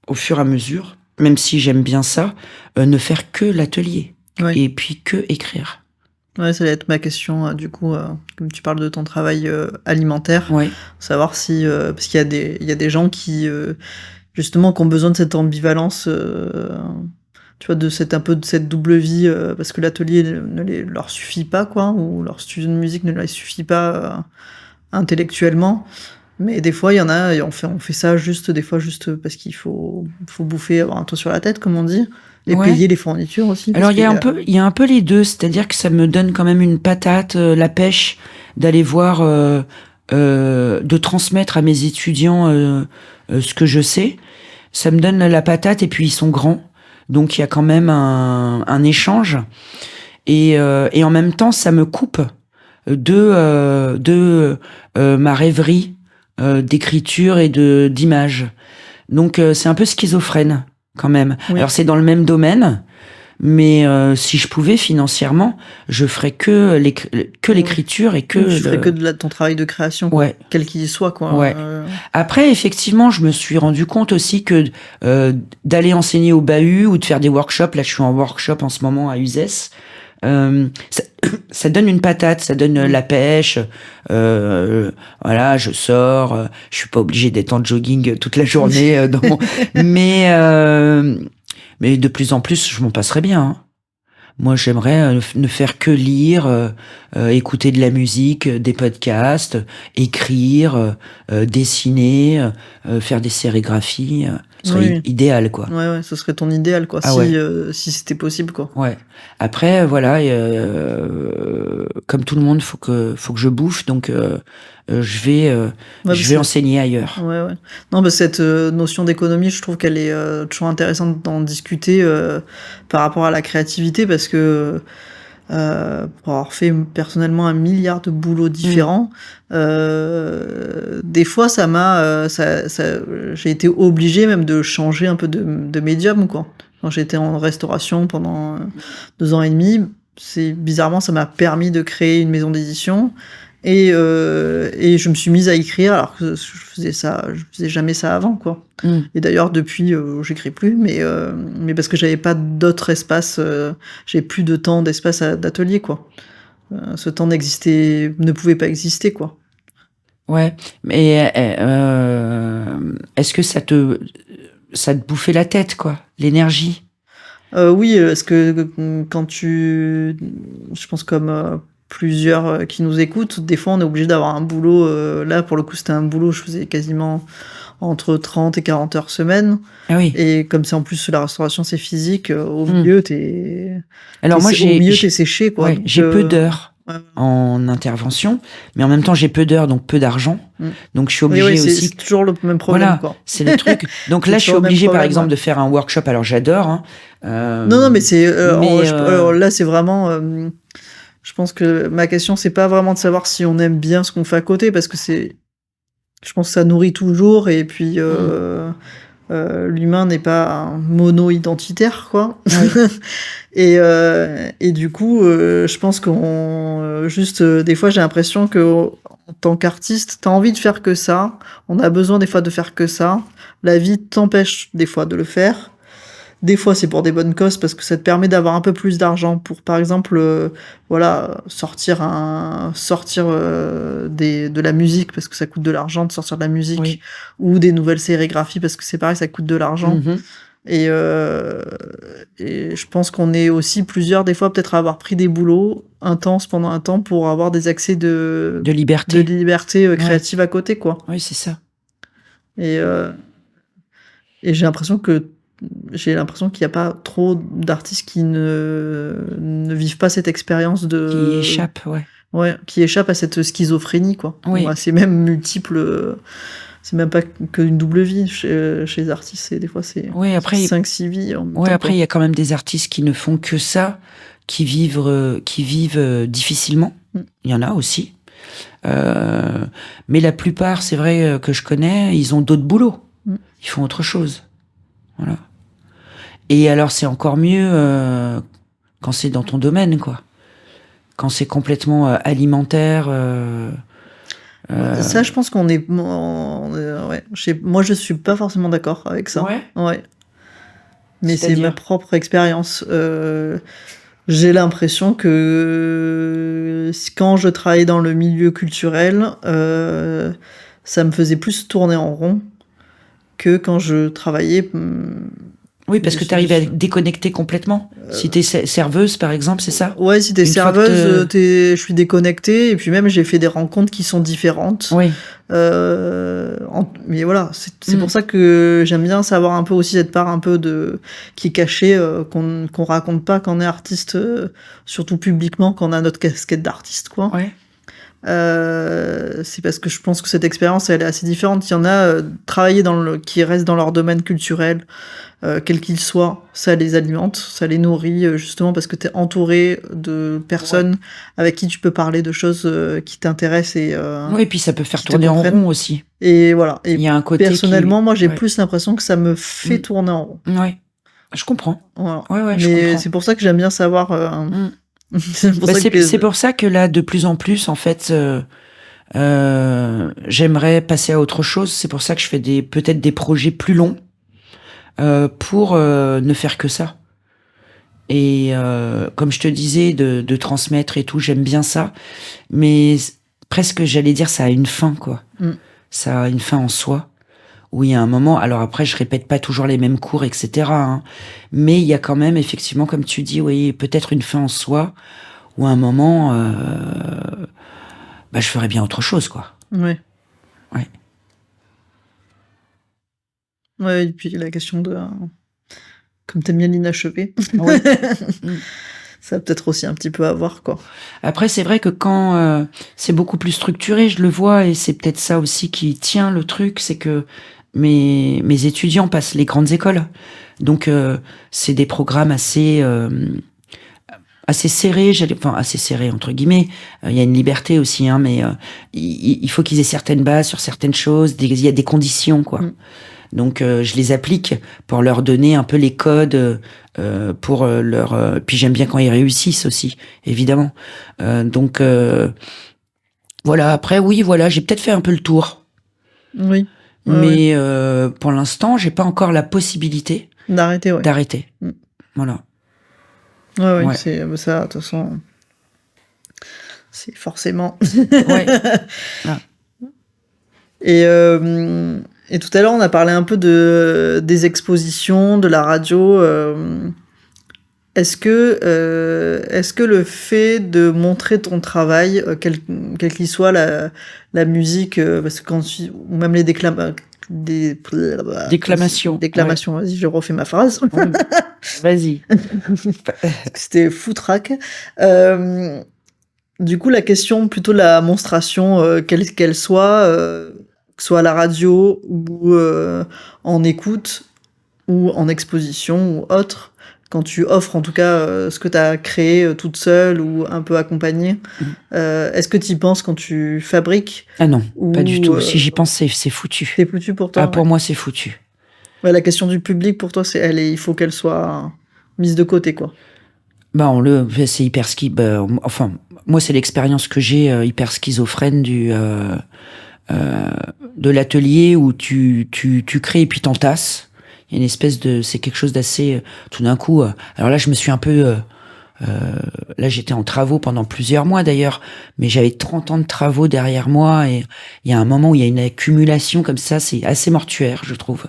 au fur et à mesure, même si j'aime bien ça, ne faire que l'atelier et puis que écrire. Ouais, ça va être ma question, du coup, comme tu parles de ton travail alimentaire, savoir si, parce qu'il y a des gens qui, justement, qui ont besoin de cette ambivalence, tu vois, un peu de cette double vie, parce que l'atelier leur suffit pas, quoi, ou leur studio de musique ne leur suffit pas intellectuellement. Mais des fois, il y en a, et on fait ça des fois juste parce qu'il faut bouffer, avoir un toit sur la tête, comme on dit, et payer les fournitures aussi. Alors, il y a un peu les deux, c'est-à-dire que ça me donne quand même une patate, la pêche, d'aller voir, de transmettre à mes étudiants ce que je sais. Ça me donne la patate, et puis ils sont grands. Donc, il y a quand même un échange. Et en même temps, ça me coupe de ma rêverie d'écriture et d'image. Donc, c'est un peu schizophrène, quand même. Oui. Alors, c'est dans le même domaine, mais si je pouvais, financièrement, je ferais que l'écriture et que... Je ferais que ton travail de création, quel qu'il soit, quoi. Ouais. Après, effectivement, je me suis rendu compte aussi que d'aller enseigner au bahut ou de faire des workshops, là, je suis en workshop en ce moment à Uzès, ça donne une patate, ça donne la pêche. Voilà, je sors, je suis pas obligée d'être en jogging toute la journée mais de plus en plus, je m'en passerais bien. Hein. Moi, j'aimerais ne faire que lire, écouter de la musique, des podcasts, écrire, dessiner, faire des sérigraphies. Ce serait idéal, quoi. Ouais, ce serait ton idéal, quoi, si c'était possible, quoi. Ouais. Après, voilà, comme tout le monde, faut que je bouffe, donc je vais enseigner ailleurs. Ouais. Non, mais cette notion d'économie, je trouve qu'elle est toujours intéressante d'en discuter par rapport à la créativité, parce que pour avoir fait personnellement 1 milliard de boulots différents, des fois j'ai été obligée même de changer un peu de médium, quoi. Quand j'étais en restauration pendant 2 ans et demi, bizarrement ça m'a permis de créer une maison d'édition, et je me suis mise à écrire alors que je faisais jamais ça avant, quoi. Et d'ailleurs depuis j'écris plus, mais parce que j'avais pas d'autre espace, j'ai plus de temps d'espace d'atelier, quoi. Ce temps ne pouvait pas exister, quoi. Ouais, mais est-ce que ça te bouffait la tête, quoi, l'énergie? Oui, parce que quand je pense comme plusieurs qui nous écoutent, des fois on est obligé d'avoir un boulot, là pour le coup c'était un boulot, je faisais quasiment entre 30 et 40 heures semaine. Ah oui. Et comme c'est en plus la restauration c'est physique, au milieu t'es séché, quoi. Ouais, j'ai peu d'heures en intervention, mais en même temps j'ai peu d'heures, donc peu d'argent. Donc je suis obligée aussi. C'est toujours le même problème, voilà, quoi. C'est le truc. Donc là je suis obligée par exemple de faire un workshop. Alors j'adore. Hein. Non, mais c'est. Alors là c'est vraiment. Je pense que ma question c'est pas vraiment de savoir si on aime bien ce qu'on fait à côté, parce que je pense que ça nourrit toujours, et puis l'humain n'est pas mono-identitaire, quoi. Ouais. et du coup, je pense des fois j'ai l'impression que en tant qu'artiste, t'as envie de faire que ça. On a besoin des fois de faire que ça. La vie t'empêche des fois de le faire. Des fois, c'est pour des bonnes causes parce que ça te permet d'avoir un peu plus d'argent pour, par exemple, sortir de la musique parce que ça coûte de l'argent de sortir de la musique, Oui. ou des nouvelles sérigraphies parce que c'est pareil, ça coûte de l'argent. Mhm. Et je pense qu'on est aussi plusieurs, des fois, peut-être à avoir pris des boulots intenses pendant un temps pour avoir des accès de De liberté. liberté créative à côté, quoi. Oui, c'est ça. Et j'ai l'impression qu'il n'y a pas trop d'artistes qui ne vivent pas cette expérience Qui échappe, qui échappent à cette schizophrénie, quoi. Oui. Ou à ces mêmes multiples. C'est même pas qu'une double vie chez les artistes, des fois c'est Oui, après, 5-6 vies. Ouais, après, il y a quand même des artistes qui ne font que ça, qui vivent difficilement. Il y en a aussi. Mais la plupart, c'est vrai que je connais, ils ont d'autres boulots. Ils font autre chose. Voilà. Et alors, c'est encore mieux quand c'est dans ton domaine, quoi. Quand c'est complètement alimentaire. Ça, je pense qu'on est. Moi, je suis pas forcément d'accord avec ça. Ouais. Mais c'est ma propre expérience. J'ai l'impression que quand je travaillais dans le milieu culturel, ça me faisait plus tourner en rond que quand je travaillais. Oui, parce que tu arrives à déconnecter complètement. Si t'es serveuse, par exemple, c'est ça? Ouais, si t'es serveuse, je suis déconnectée. Et puis même, j'ai fait des rencontres qui sont différentes. Oui. Mais voilà, c'est pour ça que j'aime bien savoir un peu aussi cette part un peu qui est cachée, qu'on raconte pas quand on est artiste, surtout publiquement, quand on a notre casquette d'artiste, quoi. Ouais. C'est parce que je pense que cette expérience, elle est assez différente. Il y en a travailler qui restent dans leur domaine culturel, quel qu'il soit, ça les alimente, ça les nourrit, justement parce que t'es entouré de personnes avec qui tu peux parler de choses qui t'intéressent oui, et puis ça peut faire tourner en rond aussi. Et voilà. Et il y a un côté personnellement, moi, j'ai plus l'impression que ça me fait tourner en rond. Ouais. Je comprends. Voilà. Ouais, je comprends. C'est pour ça que j'aime bien savoir. C'est pour ça que là, de plus en plus, en fait, j'aimerais passer à autre chose. C'est pour ça que je fais peut-être des projets plus longs pour ne faire que ça. Et comme je te disais, de transmettre et tout, j'aime bien ça. Mais presque, j'allais dire, ça a une fin, quoi. Ça a une fin en soi. Où il y a un moment, alors après, je répète pas toujours les mêmes cours, etc. Hein, mais il y a quand même, effectivement, comme tu dis, oui, peut-être une fin en soi, où à un moment, je ferais bien autre chose, quoi. Ouais. Ouais. Ouais, et puis la question de... Comme t'aimes bien l'inachevé. Oui. Ça va peut-être aussi un petit peu à voir, quoi. Après, c'est vrai que quand c'est beaucoup plus structuré, je le vois, et c'est peut-être ça aussi qui tient le truc, c'est que mes étudiants passent les grandes écoles. Donc, c'est des programmes assez serrés, assez serrés, entre guillemets. Il y a une liberté aussi, hein, mais il faut qu'ils aient certaines bases sur certaines choses, il y a des conditions, quoi. Donc, je les applique pour leur donner un peu les codes, pour leur... Puis j'aime bien quand ils réussissent aussi, évidemment. Donc, voilà. Après, oui, voilà, j'ai peut-être fait un peu le tour. Oui. Mais pour l'instant, j'ai pas encore la possibilité d'arrêter. Voilà. Ouais. C'est ça, de toute façon. C'est forcément. Ouais. Ah. Et tout à l'heure, on a parlé un peu des expositions, de la radio. Est-ce que le fait de montrer ton travail, quel qu'il soit, la musique, parce que ou même les déclamations. Ouais. Vas-y, je refais ma phrase. Vas-y. C'était foutraque. Du coup, la question, plutôt la monstration, quelle qu'elle soit, que ce soit à la radio ou en écoute ou en exposition ou autre, quand tu offres en tout cas ce que tu as créé toute seule ou un peu accompagnée, est-ce que tu y penses quand tu fabriques? Ah non, pas du tout. Si j'y pense, c'est foutu. C'est foutu pour toi? Pour moi, c'est foutu. Ouais, la question du public, pour toi, il faut qu'elle soit mise de côté, quoi. C'est hyper enfin, moi, c'est l'expérience que j'ai hyper schizophrène de l'atelier où tu crées et puis t'entasses. Il y a une espèce c'est quelque chose d'assez, tout d'un coup. Alors là, je me suis un peu, là, j'étais en travaux pendant plusieurs mois d'ailleurs, mais j'avais 30 ans de travaux derrière moi et il y a un moment où il y a une accumulation comme ça, c'est assez mortuaire, je trouve.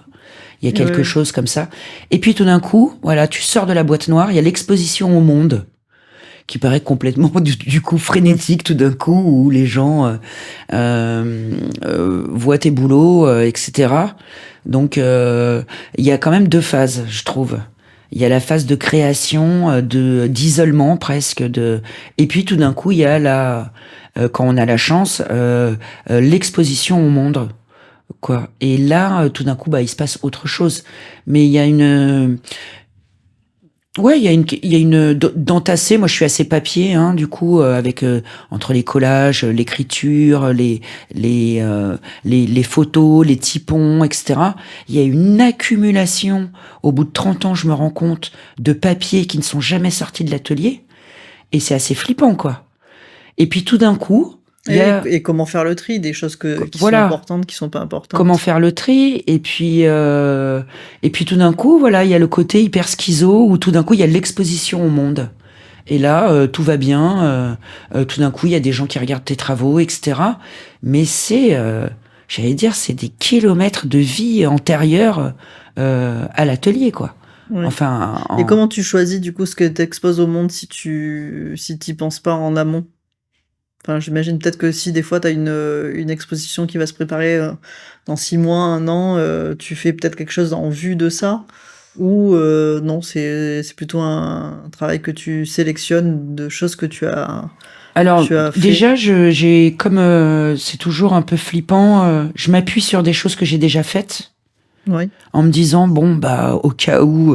Il y a quelque chose comme ça. Et puis tout d'un coup, voilà, tu sors de la boîte noire, il y a l'exposition au monde qui paraît complètement du coup frénétique tout d'un coup, où les gens voient tes boulots, etc. Donc il y a quand même 2 phases, je trouve. Il y a la phase de création, d'isolement presque, et puis tout d'un coup il y a quand on a la chance, l'exposition au monde, quoi. Et là, tout d'un coup, il se passe autre chose. Mais il y a il y a une d'entassé. Moi, je suis assez papier, hein, du coup, avec entre les collages, l'écriture, les photos, les typons, etc. Il y a une accumulation. Au bout de 30 ans, je me rends compte de papiers qui ne sont jamais sortis de l'atelier, et c'est assez flippant, quoi. Et puis tout d'un coup, et comment faire le tri des choses qui sont importantes, qui sont pas importantes. Comment faire le tri, et puis tout d'un coup, voilà, il y a le côté hyper schizo où tout d'un coup il y a l'exposition au monde. Et là, tout va bien. Tout d'un coup, il y a des gens qui regardent tes travaux, etc. Mais j'allais dire, c'est des kilomètres de vie antérieure à l'atelier, quoi. Ouais. Enfin. Et comment tu choisis du coup ce que tu exposes au monde si t'y penses pas en amont? Enfin, j'imagine peut-être que si des fois tu as une exposition qui va se préparer dans 6 mois, 1 an, tu fais peut-être quelque chose en vue de ça, ou non, c'est plutôt un travail que tu sélectionnes de choses que tu as. Alors fait. déjà, j'ai comme c'est toujours un peu flippant, je m'appuie sur des choses que j'ai déjà faites. Oui. En me disant au cas où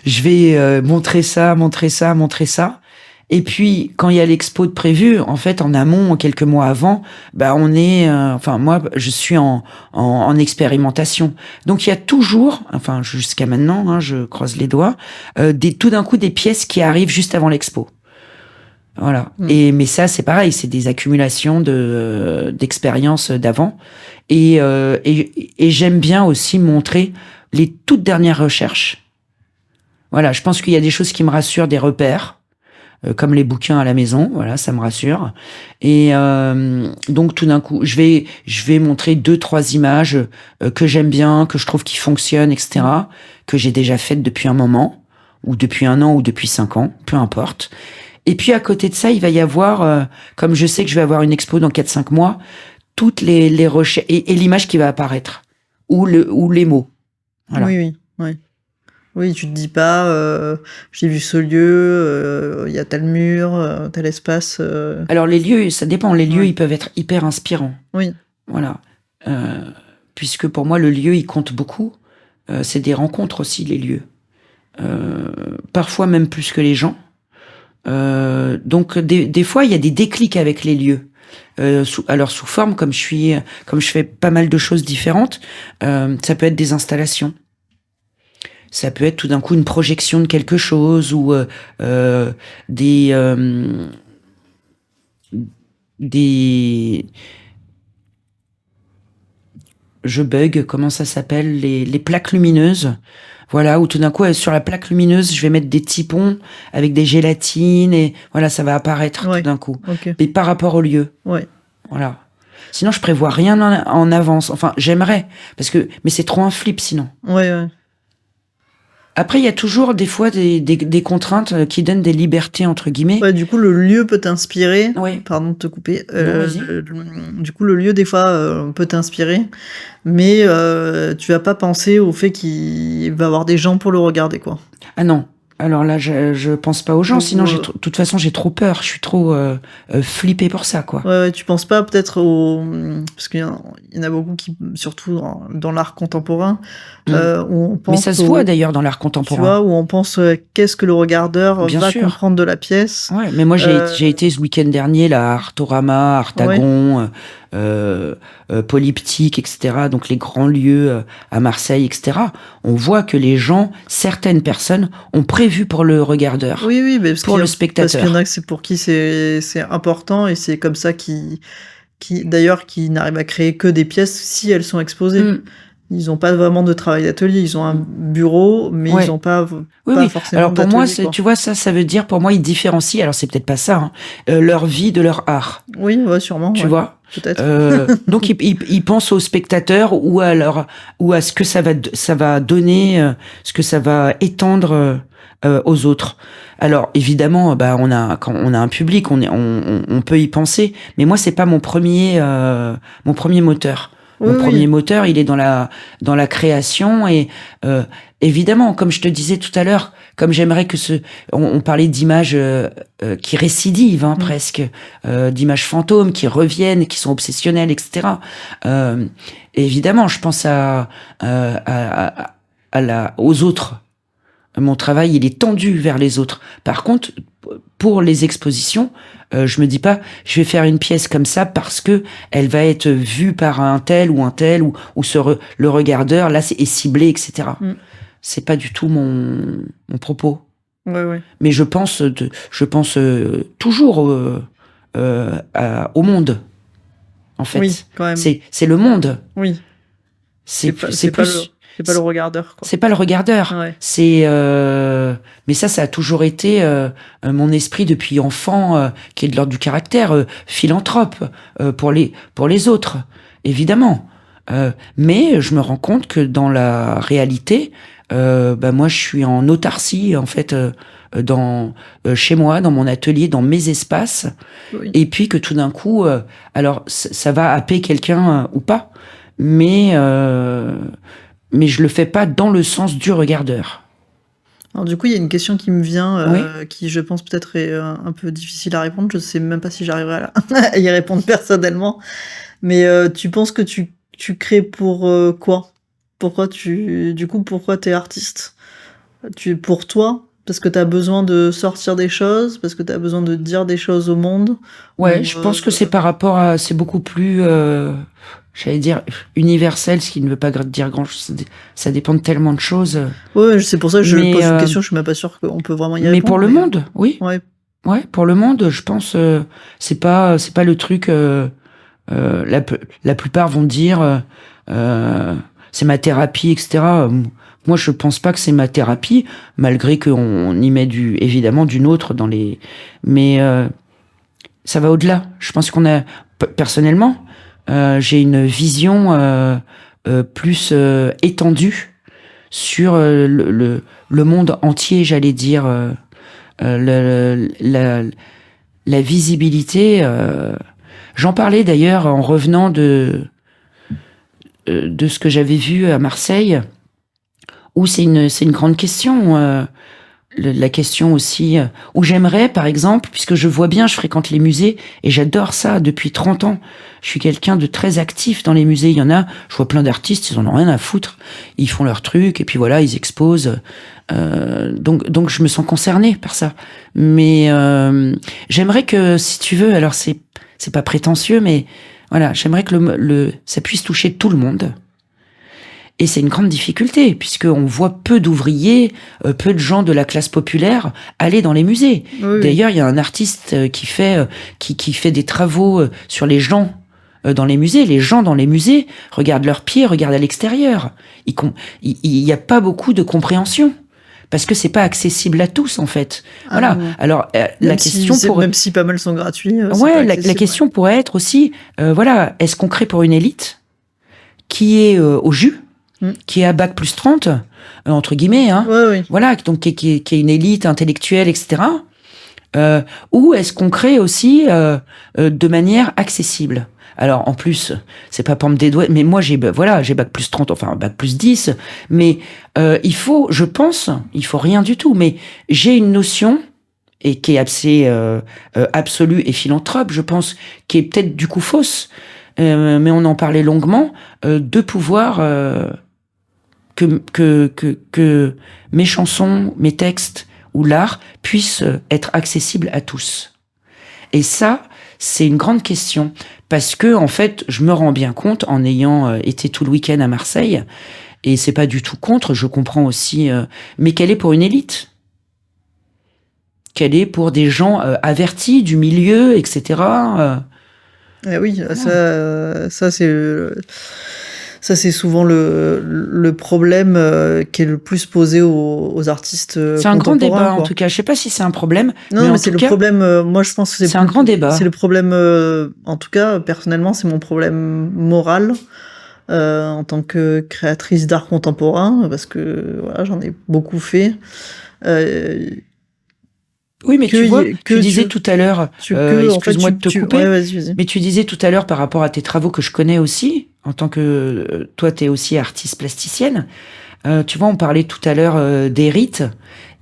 je vais montrer ça. Et puis, quand il y a l'expo de prévu, en fait, en amont, quelques mois avant, on est, moi, je suis en expérimentation. Donc, il y a toujours, enfin, jusqu'à maintenant, hein, je croise les doigts, tout d'un coup, des pièces qui arrivent juste avant l'expo. Voilà. Mais ça, c'est pareil, c'est des accumulations d'expériences d'avant. Et j'aime bien aussi montrer les toutes dernières recherches. Voilà, je pense qu'il y a des choses qui me rassurent, des repères. Comme les bouquins à la maison, voilà, ça me rassure. Et donc tout d'un coup, je vais montrer 2-3 images que j'aime bien, que je trouve qui fonctionnent, etc., que j'ai déjà faites depuis un moment, ou depuis 1 an, ou depuis 5 ans, peu importe. Et puis à côté de ça, il va y avoir, comme je sais que je vais avoir une expo dans 4-5 mois, toutes les recherches et l'image qui va apparaître, ou les mots. Voilà. Oui. Oui, tu te dis pas, j'ai vu ce lieu, il y a tel mur, tel espace. Alors les lieux, ça dépend. Les lieux, ils peuvent être hyper inspirants. Oui. Voilà. Puisque pour moi, le lieu, il compte beaucoup. C'est des rencontres aussi, les lieux. Parfois même plus que les gens. Donc des fois, il y a des déclics avec les lieux. Sous forme, comme je fais pas mal de choses différentes, ça peut être des installations. Ça peut être tout d'un coup une projection de quelque chose, ou des je bug, comment ça s'appelle, les plaques lumineuses. Voilà, où tout d'un coup, sur la plaque lumineuse, je vais mettre des typons avec des gélatines, et voilà, ça va apparaître tout d'un coup. Okay. Mais par rapport au lieu. Ouais. Voilà. Sinon, je prévois rien en avance. Enfin, j'aimerais, mais c'est trop un flip sinon. Ouais. Après, il y a toujours des fois des contraintes qui donnent des libertés, entre guillemets. Ouais, du coup, le lieu peut t'inspirer. Oui. Pardon de te couper. Non, du coup, le lieu, des fois, peut t'inspirer. Mais tu vas pas penser au fait qu'il va y avoir des gens pour le regarder, quoi. Ah non. Alors là, je pense pas aux gens, sinon de toute façon j'ai trop peur, je suis trop flippée pour ça, quoi. Ouais, tu penses pas peut-être parce qu'il y en a beaucoup qui, surtout dans l'art contemporain, où on pense. Mais ça se voit d'ailleurs dans l'art contemporain. Tu vois, où on pense qu'est-ce que le regardeur va comprendre de la pièce. Ouais, mais moi j'ai été ce week-end dernier là, à Artorama, Artagon, Polyptyque, etc., donc les grands lieux à Marseille, etc., on voit que les gens, certaines personnes, ont prévu pour le regardeur, Oui, mais pour le spectateur. Parce qu'il y en a que c'est pour qui c'est important, et c'est comme ça d'ailleurs, qui n'arrivent à créer que des pièces si elles sont exposées. Ils n'ont pas vraiment de travail d'atelier. Ils ont un bureau, mais ils n'ont pas forcément Alors pour moi, quoi. tu vois, ça veut dire, pour moi, ils différencient, alors c'est peut-être pas ça, leur vie de leur art. Oui, ouais, sûrement. Tu vois, peut-être. donc ils pensent aux spectateurs ou à ce que ça va donner, ce que ça va étendre aux autres. Alors évidemment, quand on a un public, on peut y penser, mais moi c'est pas mon premier moteur. Mon premier moteur, il est dans la création, et évidemment, comme je te disais tout à l'heure, comme j'aimerais que on parlait d'images qui récidivent, presque, d'images fantômes qui reviennent, qui sont obsessionnelles, etc. Évidemment, je pense aux autres. Mon travail, il est tendu vers les autres. Par contre, pour les expositions, je me dis pas, je vais faire une pièce comme ça parce que elle va être vue par un tel, ou le regardeur là est ciblé, etc. C'est pas du tout mon propos. Ouais. Mais je pense toujours au monde. En fait, oui, quand même. C'est le monde. Oui. C'est plus. C'est pas le regardeur, quoi. C'est pas le regardeur. Ouais. Mais ça a toujours été mon esprit depuis enfant, qui est de l'ordre du caractère, philanthrope pour les autres, évidemment. Mais je me rends compte que dans la réalité, moi je suis en autarcie, en fait, chez moi, dans mon atelier, dans mes espaces, et puis que tout d'un coup, alors ça va happer quelqu'un ou pas, mais je le fais pas dans le sens du regardeur. Alors du coup, il y a une question qui me vient, qui je pense peut-être est un peu difficile à répondre. Je sais même pas si j'arriverai à y répondre personnellement. Mais tu penses que tu crées pour quoi ? Pourquoi t'es artiste ? Pour toi ? Parce que t'as besoin de sortir des choses ? Parce que t'as besoin de dire des choses au monde ? Ouais, je pense que c'est beaucoup plus, j'allais dire, universel, ce qui ne veut pas dire grand-chose. Ça dépend de tellement de choses. Ouais, c'est pour ça que je pose une question, je suis même pas sûre qu'on peut vraiment y répondre. Mais pour le monde, oui. Ouais, pour le monde, je pense, c'est pas le truc, la plupart vont dire, c'est ma thérapie, etc. Moi, je pense pas que c'est ma thérapie, malgré qu'on y met évidemment du nôtre dans les, mais ça va au-delà. Je pense personnellement, j'ai une vision plus étendue sur le monde entier, j'allais dire, la visibilité. J'en parlais d'ailleurs en revenant de ce que j'avais vu à Marseille, où c'est une grande question. La question aussi, où j'aimerais, par exemple, puisque je fréquente les musées, et j'adore ça depuis 30 ans. Je suis quelqu'un de très actif dans les musées. Il y en a, je vois plein d'artistes, ils en ont rien à foutre. Ils font leur truc, et puis voilà, ils exposent. Donc je me sens concernée par ça. Mais j'aimerais que, si tu veux, alors c'est pas prétentieux, mais voilà, j'aimerais que ça puisse toucher tout le monde. Et c'est une grande difficulté, puisqu'on voit peu d'ouvriers, peu de gens de la classe populaire aller dans les musées. Oui. D'ailleurs, il y a un artiste qui fait des travaux sur les gens dans les musées. Les gens dans les musées regardent leurs pieds, regardent à l'extérieur. Il y a pas beaucoup de compréhension. Parce que c'est pas accessible à tous, en fait. Voilà. Alors, la question même si pas mal sont gratuits. Ouais, la question pourrait être aussi, est-ce qu'on crée pour une élite qui est au jus, qui est à bac plus 30, entre guillemets, oui. Voilà, donc qui est une élite intellectuelle, etc. Ou est-ce qu'on crée aussi de manière accessible? Alors, en plus, c'est pas pour me dédouaner, mais moi, j'ai bac plus 30, enfin, bac plus 10, mais il faut rien du tout, mais j'ai une notion, et qui est assez absolue et philanthrope, je pense, qui est peut-être du coup fausse, mais on en parlait longuement, de pouvoir que mes chansons, mes textes ou l'art puissent être accessibles à tous. Et ça, c'est une grande question parce que en fait, je me rends bien compte en ayant été tout le week-end à Marseille, et c'est pas du tout contre. Je comprends aussi, mais qu'elle est pour une élite, qu'elle est pour des gens avertis du milieu, etc. Oui, ça c'est souvent le problème qui est le plus posé aux artistes C'est un grand contemporains, débat, quoi. en tout cas. Je sais pas si c'est un problème, Non, mais en mais c'est tout le cas, problème. Moi, je pense que c'est un grand débat. C'est le problème. En tout cas, personnellement, c'est mon problème moral en tant que créatrice d'art contemporain, parce que voilà, j'en ai beaucoup fait. Oui, mais tu vois, tu disais tout à l'heure, en fait, excuse-moi de te couper, ouais, vas-y. mais tu disais tout à l'heure par rapport à tes travaux que je connais aussi, en tant que toi, t'es aussi artiste plasticienne. Tu vois, on parlait tout à l'heure des rites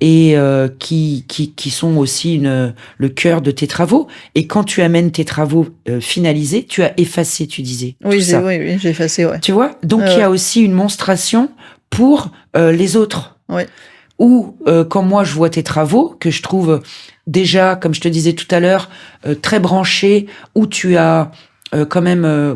et qui sont aussi le cœur de tes travaux. Et quand tu amènes tes travaux finalisés, tu as effacé, tu disais. Oui, tout ça. oui, j'ai effacé, ouais. Tu vois, donc il y a aussi une monstration pour les autres. Ouais. Ou quand moi je vois tes travaux, que je trouve déjà, comme je te disais tout à l'heure, très branchés, où tu as quand même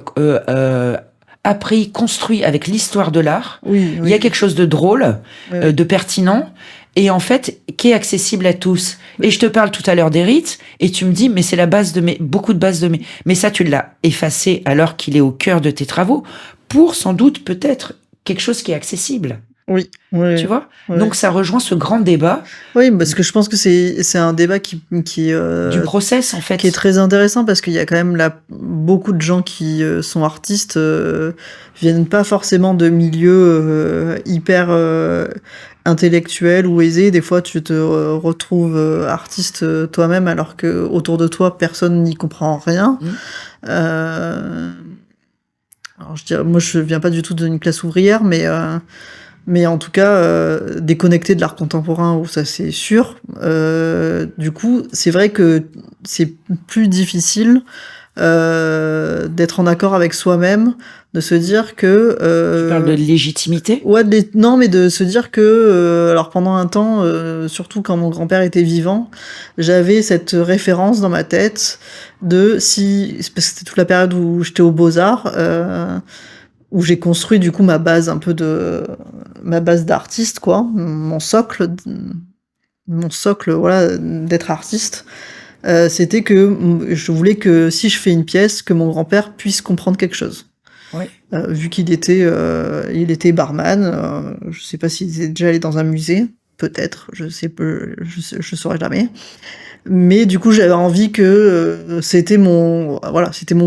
appris, construit avec l'histoire de l'art. Oui. Il y a quelque chose de drôle, de pertinent, et en fait qui est accessible à tous. Et je te parle tout à l'heure des rites, et tu me dis mais c'est la base de beaucoup de bases de mes. Mais ça tu l'as effacé alors qu'il est au cœur de tes travaux pour sans doute peut-être quelque chose qui est accessible. Oui. Tu vois, donc ça rejoint ce grand débat. Oui, parce que je pense que c'est un débat qui du process en fait, qui est très intéressant parce qu'il y a quand même beaucoup de gens qui sont artistes viennent pas forcément de milieux hyper intellectuels ou aisés. Des fois, tu te retrouves artiste toi-même alors que autour de toi personne n'y comprend rien. Alors je dirais, moi je viens pas du tout d'une classe ouvrière, mais en tout cas, déconnecté de l'art contemporain, où ça c'est sûr. Du coup, c'est vrai que c'est plus difficile d'être en accord avec soi-même, de se dire que... tu parles de légitimité ? Ouais, non, mais de se dire que... alors pendant un temps, surtout quand mon grand-père était vivant, j'avais cette référence dans ma tête de si... Parce que c'était toute la période où j'étais aux Beaux-Arts... où j'ai construit du coup ma base d'artiste, quoi, mon socle voilà d'être artiste. C'était que je voulais que si je fais une pièce, que mon grand-père puisse comprendre quelque chose. Ouais. Vu qu'il était barman, je sais pas s'il était déjà allé dans un musée, peut-être, je saurais jamais. Mais du coup, j'avais envie que c'était mon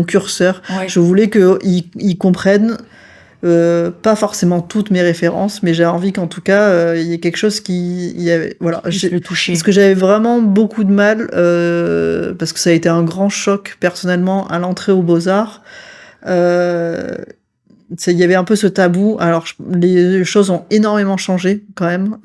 curseur. Ouais. Je voulais qu'il comprenne pas forcément toutes mes références, mais j'avais envie qu'en tout cas il y ait quelque chose le toucher. Parce que j'avais vraiment beaucoup de mal parce que ça a été un grand choc personnellement à l'entrée aux Beaux-Arts. Il y avait un peu ce tabou. Alors les choses ont énormément changé quand même.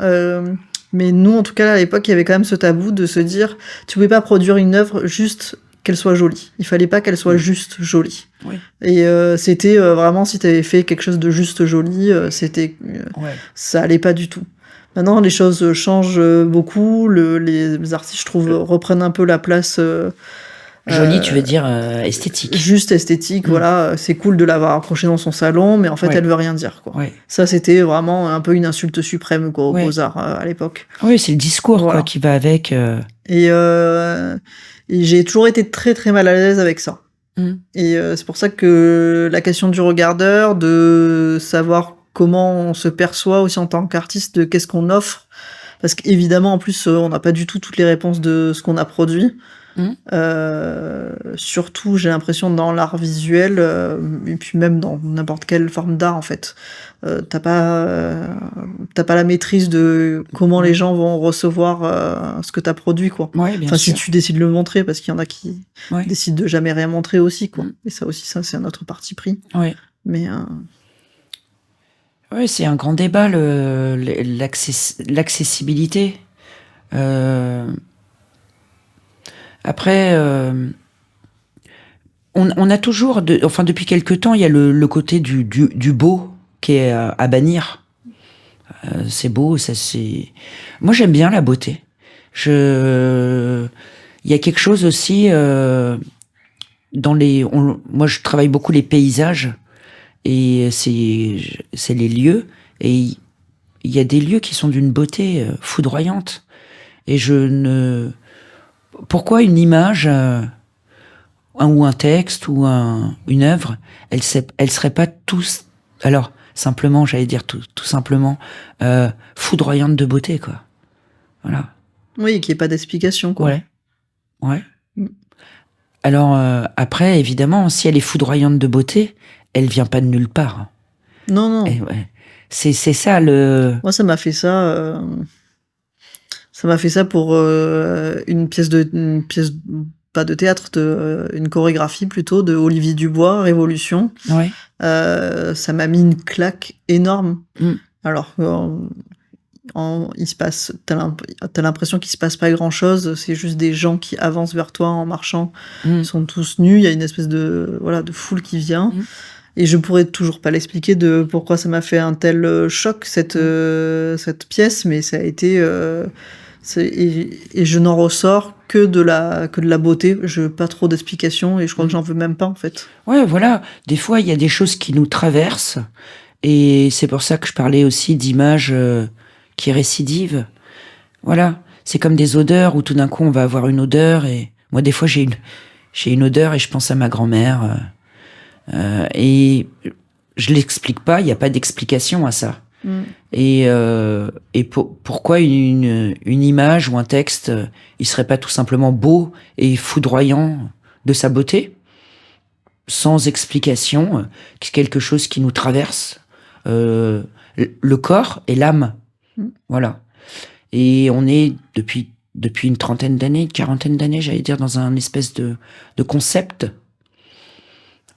Mais nous, en tout cas, à l'époque, il y avait quand même ce tabou de se dire, tu pouvais pas produire une œuvre juste qu'elle soit jolie. Il fallait pas qu'elle soit juste jolie. Oui. Et c'était vraiment, si tu avais fait quelque chose de juste joli, ça allait pas du tout. Maintenant, les choses changent beaucoup. Les artistes, je trouve, reprennent un peu la place. Jolie, tu veux dire esthétique. Juste esthétique, voilà. C'est cool de l'avoir accrochée dans son salon, mais en fait, elle veut rien dire, quoi. Ouais. Ça, c'était vraiment un peu une insulte suprême, quoi, aux Beaux-Arts à l'époque. Oui, c'est le discours quoi, qui va avec. Et j'ai toujours été très très mal à l'aise avec ça. Et c'est pour ça que la question du regardeur, de savoir comment on se perçoit aussi en tant qu'artiste, de qu'est-ce qu'on offre, parce qu'évidemment en plus on n'a pas du tout toutes les réponses de ce qu'on a produit. Surtout j'ai l'impression dans l'art visuel et puis même dans n'importe quelle forme d'art en fait, t'as pas la maîtrise de comment les gens vont recevoir ce que t'as produit, quoi. Enfin si tu décides de le montrer, parce qu'il y en a qui décident de jamais rien montrer aussi, quoi. Et ça aussi, ça c'est un autre parti pris. Mais oui, c'est un grand débat, l'accessibilité. Après, on a toujours, depuis quelque temps, il y a le côté du beau qui est à bannir. C'est beau, ça c'est. Moi, j'aime bien la beauté. Il y a quelque chose aussi moi, je travaille beaucoup les paysages et c'est les lieux. Et il y a des lieux qui sont d'une beauté foudroyante. Et pourquoi une image, ou un texte, ou une œuvre, elle serait pas alors, simplement, j'allais dire tout simplement, foudroyante de beauté, quoi. Voilà. Oui, qu'il n'y ait pas d'explication, quoi. Ouais. Alors, après, évidemment, si elle est foudroyante de beauté, elle vient pas de nulle part. Non. C'est ça Moi, ça m'a fait ça. Ça m'a fait ça pour une pièce, pas de théâtre, une chorégraphie plutôt, de Olivier Dubois, Révolution. Ouais. Ça m'a mis une claque énorme. Alors, il se passe, t'as l'impression qu'il se passe pas grand chose, c'est juste des gens qui avancent vers toi en marchant, ils sont tous nus, il y a une espèce de foule qui vient, et je pourrais toujours pas l'expliquer de pourquoi ça m'a fait un tel choc cette pièce, mais ça a été et je n'en ressors que de la beauté, je pas trop d'explications, et je crois que j'en veux même pas, en fait. Ouais, voilà, des fois il y a des choses qui nous traversent, et c'est pour ça que je parlais aussi d'images qui récidive. Voilà. C'est comme des odeurs où tout d'un coup on va avoir une odeur, et moi des fois j'ai une odeur et je pense à ma grand-mère, et je l'explique pas, il n'y a pas d'explication à ça. Et pourquoi une image ou un texte, il serait pas tout simplement beau et foudroyant de sa beauté, sans explication, quelque chose qui nous traverse le corps et l'âme. Voilà. Et on est depuis une trentaine d'années, une quarantaine d'années, j'allais dire, dans un espèce de concept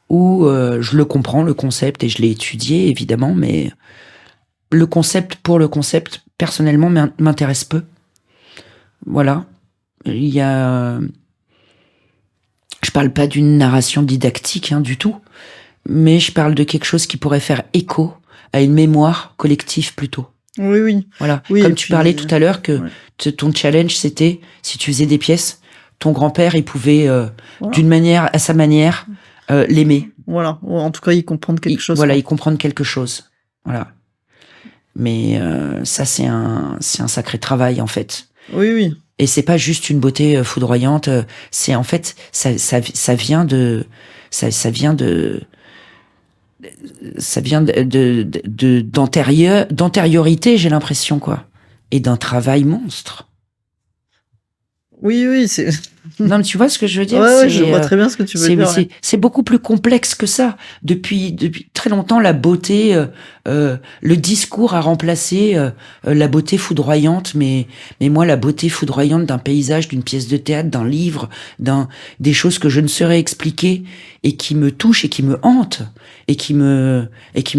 où je le comprends, le concept, et je l'ai étudié, évidemment, mais le concept pour le concept, personnellement, m'intéresse peu. Voilà. Je parle pas d'une narration didactique, du tout, mais je parle de quelque chose qui pourrait faire écho à une mémoire collective plutôt. Oui. Voilà. Oui, comme tu parlais tout à l'heure que ton challenge, c'était, si tu faisais des pièces, ton grand-père, il pouvait, d'une manière, à sa manière, l'aimer. Voilà. En tout cas, y comprendre quelque chose. Voilà, y comprendre quelque chose. Voilà. Mais ça, c'est un sacré travail, en fait. Oui. Et c'est pas juste une beauté foudroyante. C'est, en fait, ça vient d'antériorité, j'ai l'impression, quoi. Et d'un travail monstre. Oui, c'est... Non, mais tu vois ce que je veux dire? Ouais, je vois très bien ce que tu veux dire. C'est beaucoup plus complexe que ça. Depuis très longtemps, la beauté, le discours a remplacé la beauté foudroyante, mais moi, la beauté foudroyante d'un paysage, d'une pièce de théâtre, d'un livre, des choses que je ne saurais expliquer et qui me touchent et qui me hantent et qui me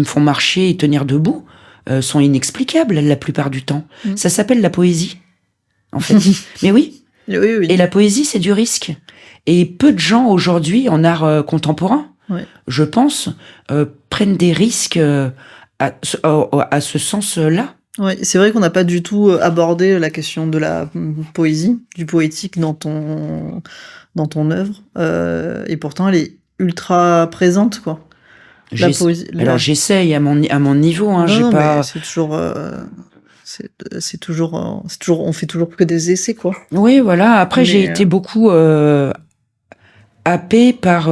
font marcher et tenir debout, sont inexplicables la plupart du temps. Ça s'appelle la poésie, en fait. Mais oui. Oui. Et la poésie, c'est du risque. Et peu de gens aujourd'hui, en art contemporain, je pense, prennent des risques à ce sens-là. Ouais, c'est vrai qu'on n'a pas du tout abordé la question de la poésie, du poétique dans ton œuvre. Et pourtant, elle est ultra présente, quoi. La poésie. Alors j'essaye à mon niveau. Mais c'est toujours. C'est toujours, on fait toujours que des essais, quoi. Oui, voilà. Après, j'ai été beaucoup happée par.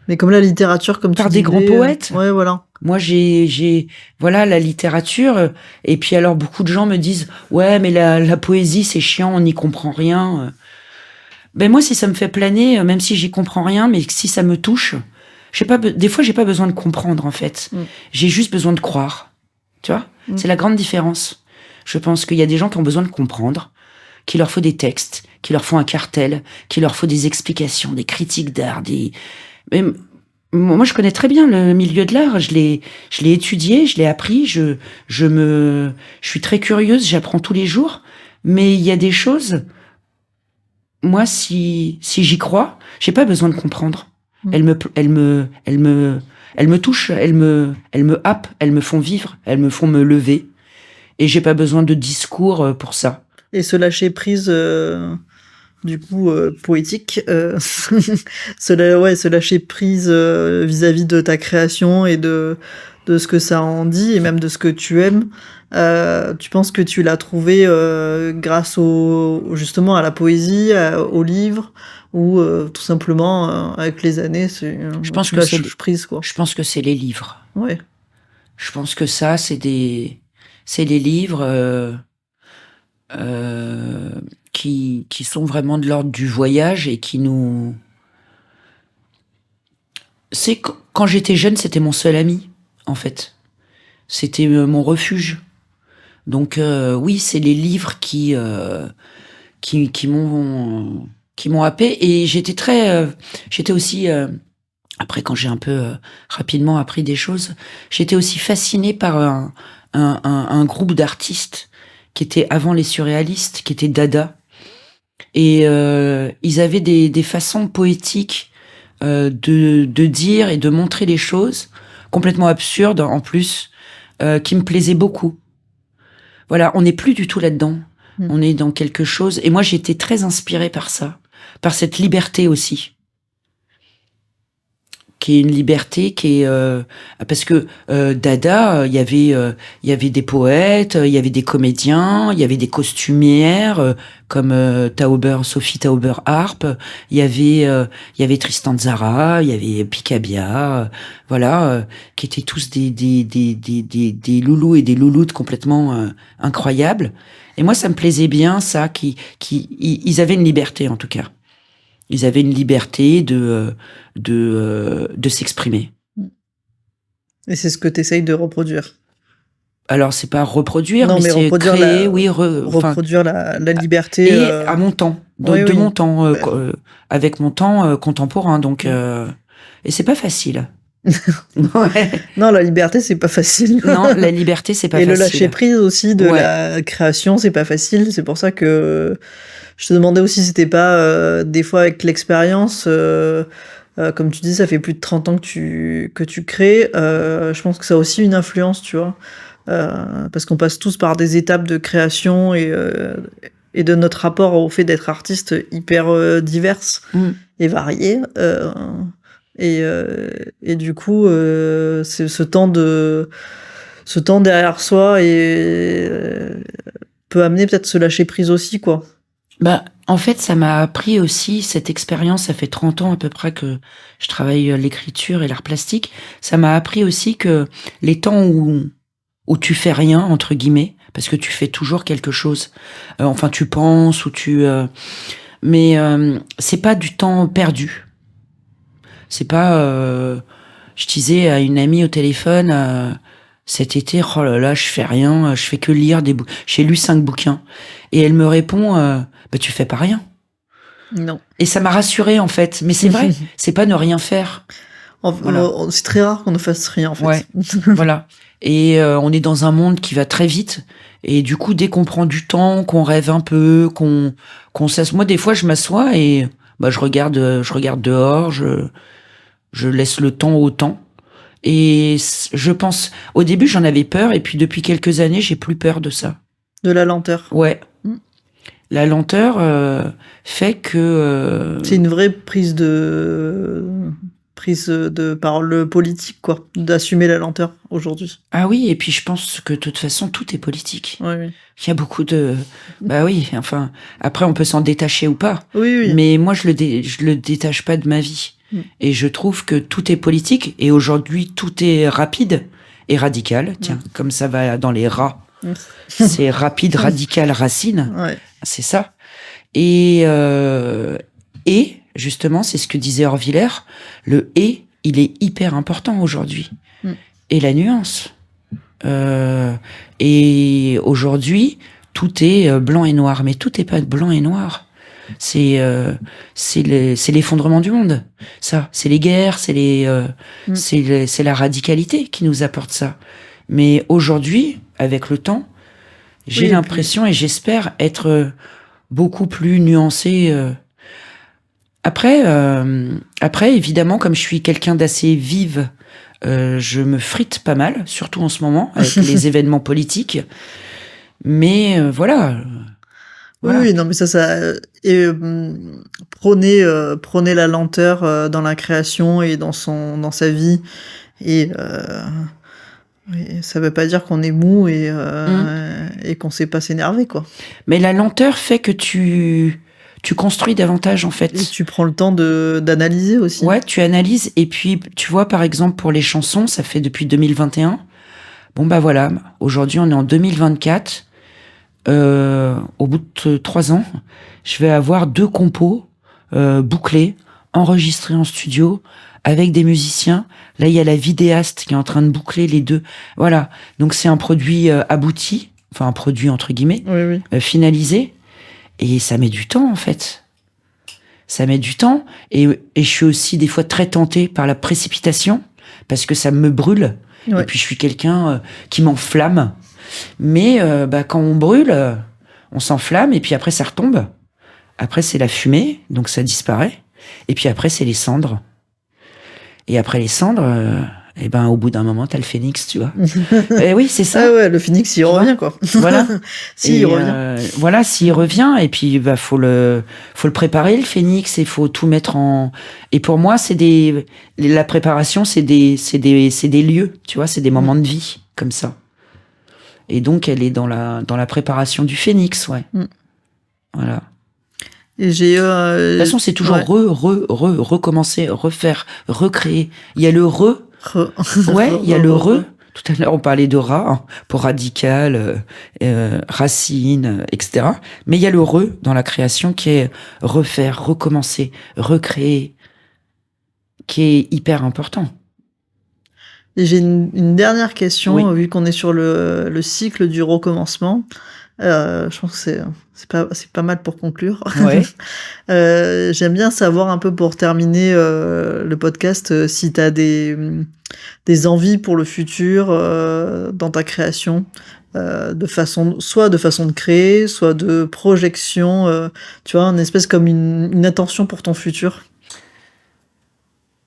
Mais comme la littérature, comme par tu des disais, grands poètes. Ouais, voilà. Moi, voilà, la littérature. Et puis alors, beaucoup de gens me disent, ouais, mais la poésie, c'est chiant, on n'y comprend rien. Ben moi, si ça me fait planer, même si j'y comprends rien, mais si ça me touche, des fois, j'ai pas besoin de comprendre, en fait. J'ai juste besoin de croire. Tu vois? C'est la grande différence. Je pense qu'il y a des gens qui ont besoin de comprendre, qu'il leur faut des textes, qu'il leur faut un cartel, qu'il leur faut des explications, des critiques d'art, Mais moi, je connais très bien le milieu de l'art. Je l'ai étudié, je l'ai appris. Je suis très curieuse. J'apprends tous les jours. Mais il y a des choses. Moi, si j'y crois, j'ai pas besoin de comprendre. Elles me touchent, elles me happent, elles me font vivre, elles me font me lever. Et j'ai pas besoin de discours pour ça. Et se lâcher prise du coup poétique, se lâcher prise vis-à-vis de ta création et de ce que ça en dit et même de ce que tu aimes. Tu penses que tu l'as trouvé grâce justement à la poésie, au livre, ou tout simplement avec les années, Je pense tu que lâches prise, quoi. Je pense que c'est les livres. Ouais. Je pense que ça, c'est les livres qui sont vraiment de l'ordre du voyage et qui nous. C'est quand j'étais jeune, c'était mon seul ami, en fait. C'était mon refuge. Donc oui, c'est les livres qui m'ont happé, et j'étais aussi après, quand j'ai un peu rapidement appris des choses, j'étais aussi fascinée par un groupe d'artistes qui était avant les surréalistes, qui était Dada. Et ils avaient des façons poétiques de dire et de montrer les choses, complètement absurdes en plus, qui me plaisaient beaucoup. Voilà, on n'est plus du tout là-dedans. On est dans quelque chose. Et moi, j'ai été très inspirée par ça, par cette liberté aussi. Qui est une liberté qui est parce que Dada, il y avait des poètes, il y avait des comédiens, il y avait des costumières comme Sophie Tauber-Harp, il y avait Tristan Tzara, il y avait Picabia, voilà, qui étaient tous des loulous et des louloutes complètement incroyables. Et moi, ça me plaisait bien ça, ils avaient une liberté en tout cas. Ils avaient une liberté de s'exprimer. Et c'est ce que tu essayes de reproduire. Alors, c'est pas reproduire, non, mais c'est créer, reproduire la liberté. Et à mon temps, de mon temps, avec mon temps contemporain. Donc, et c'est pas facile. Ouais. Non, la liberté, c'est pas facile. Non, la liberté, c'est pas facile. Et le lâcher prise aussi de la création, c'est pas facile. C'est pour ça que je te demandais aussi si c'était pas des fois avec l'expérience, comme tu dis, ça fait plus de 30 ans que tu crées. Je pense que ça a aussi une influence, tu vois. Parce qu'on passe tous par des étapes de création et de notre rapport au fait d'être artiste hyper diverses et variées. Et du coup, c'est ce temps derrière soi et peut amener peut-être se lâcher prise aussi, quoi. Bah, en fait, ça m'a appris aussi cette expérience. Ça fait 30 ans à peu près que je travaille l'écriture et l'art plastique. Ça m'a appris aussi que les temps où tu fais rien, entre guillemets, parce que tu fais toujours quelque chose. Enfin, tu penses mais c'est pas du temps perdu. C'est pas. Je disais à une amie au téléphone cet été, oh là là, je fais rien, je fais que lire des bouquins. J'ai lu 5 bouquins, et elle me répond, bah tu fais pas rien. Non. Et ça m'a rassurée en fait. Mais c'est vrai, c'est pas ne rien faire. Voilà. C'est très rare qu'on ne fasse rien en fait. Ouais. Voilà. Et on est dans un monde qui va très vite. Et du coup, dès qu'on prend du temps, qu'on rêve un peu, qu'on s'assoit. Moi, des fois, je m'assois et bah je regarde dehors. Je laisse le temps au temps. Et je pense, au début, j'en avais peur, et puis depuis quelques années, j'ai plus peur de ça. De la lenteur. Ouais. La lenteur fait que... C'est une vraie prise de parole politique, quoi, d'assumer la lenteur aujourd'hui. Ah oui, et puis je pense que de toute façon, tout est politique. Oui. Il y a beaucoup de... Bah oui, enfin, après, on peut s'en détacher ou pas. Oui. Mais moi, je le détache pas de ma vie. Et je trouve que tout est politique, et aujourd'hui, tout est rapide et radical. Tiens, comme ça va dans les rats. C'est rapide, radical, racine. Ouais. C'est ça. Et justement, c'est ce que disait Horviller, le « et », il est hyper important aujourd'hui. Et la nuance. Et aujourd'hui, tout est blanc et noir, mais tout n'est pas blanc et noir. C'est l'effondrement du monde. Ça, c'est les guerres, c'est la radicalité qui nous apporte ça. Mais aujourd'hui, avec le temps, j'ai l'impression, et j'espère être beaucoup plus nuancée. Après, évidemment, comme je suis quelqu'un d'assez vive, je me frite pas mal, surtout en ce moment, avec les événements politiques. Mais voilà. Voilà. Oui, non, mais et prôner la lenteur dans la création et dans sa vie. Et ça veut pas dire qu'on est mou et qu'on sait pas s'énerver, quoi. Mais la lenteur fait que tu construis davantage, en fait. Et tu prends le temps d'analyser aussi. Ouais, tu analyses. Et puis, tu vois, par exemple, pour les chansons, ça fait depuis 2021. Bon, bah voilà, aujourd'hui, on est en 2024. Au bout de 3 ans, je vais avoir 2 compos bouclés, enregistrés en studio, avec des musiciens. Là, il y a la vidéaste qui est en train de boucler les 2. Voilà, donc c'est un produit abouti, enfin un produit entre guillemets, Oui. Finalisé. Et ça met du temps, en fait. Ça met du temps. Et je suis aussi des fois très tentée par la précipitation, parce que ça me brûle. Ouais. Et puis je suis quelqu'un qui m'enflamme. Mais quand on brûle, on s'enflamme, et puis après ça retombe. Après c'est la fumée, donc ça disparaît. Et puis après c'est les cendres. Et après les cendres, au bout d'un moment t'as le phénix, tu vois. Et oui, c'est ça. Ah ouais, le phénix il revient, quoi. Voilà. Il revient. Voilà, s'il revient, et puis faut le préparer, le phénix, et faut tout mettre en. Et pour moi, la préparation, c'est des lieux, tu vois, c'est des moments de vie comme ça. Et donc elle est dans la préparation du phénix, ouais. Voilà. Et j'ai de toute façon, c'est toujours recommencer, refaire, recréer. Il y a le ouais, il y a le Tout à l'heure, on parlait de rat, hein, pour radical, racine, etc. Mais il y a le dans la création qui est refaire, recommencer, recréer, qui est hyper important. Et j'ai une dernière question, Oui. vu qu'on est sur le cycle du recommencement. Je pense que c'est pas mal pour conclure. Ouais. J'aime bien savoir un peu pour terminer le podcast si tu as des envies pour le futur dans ta création, soit de façon de créer, soit de projection, tu vois, une espèce comme une intention pour ton futur.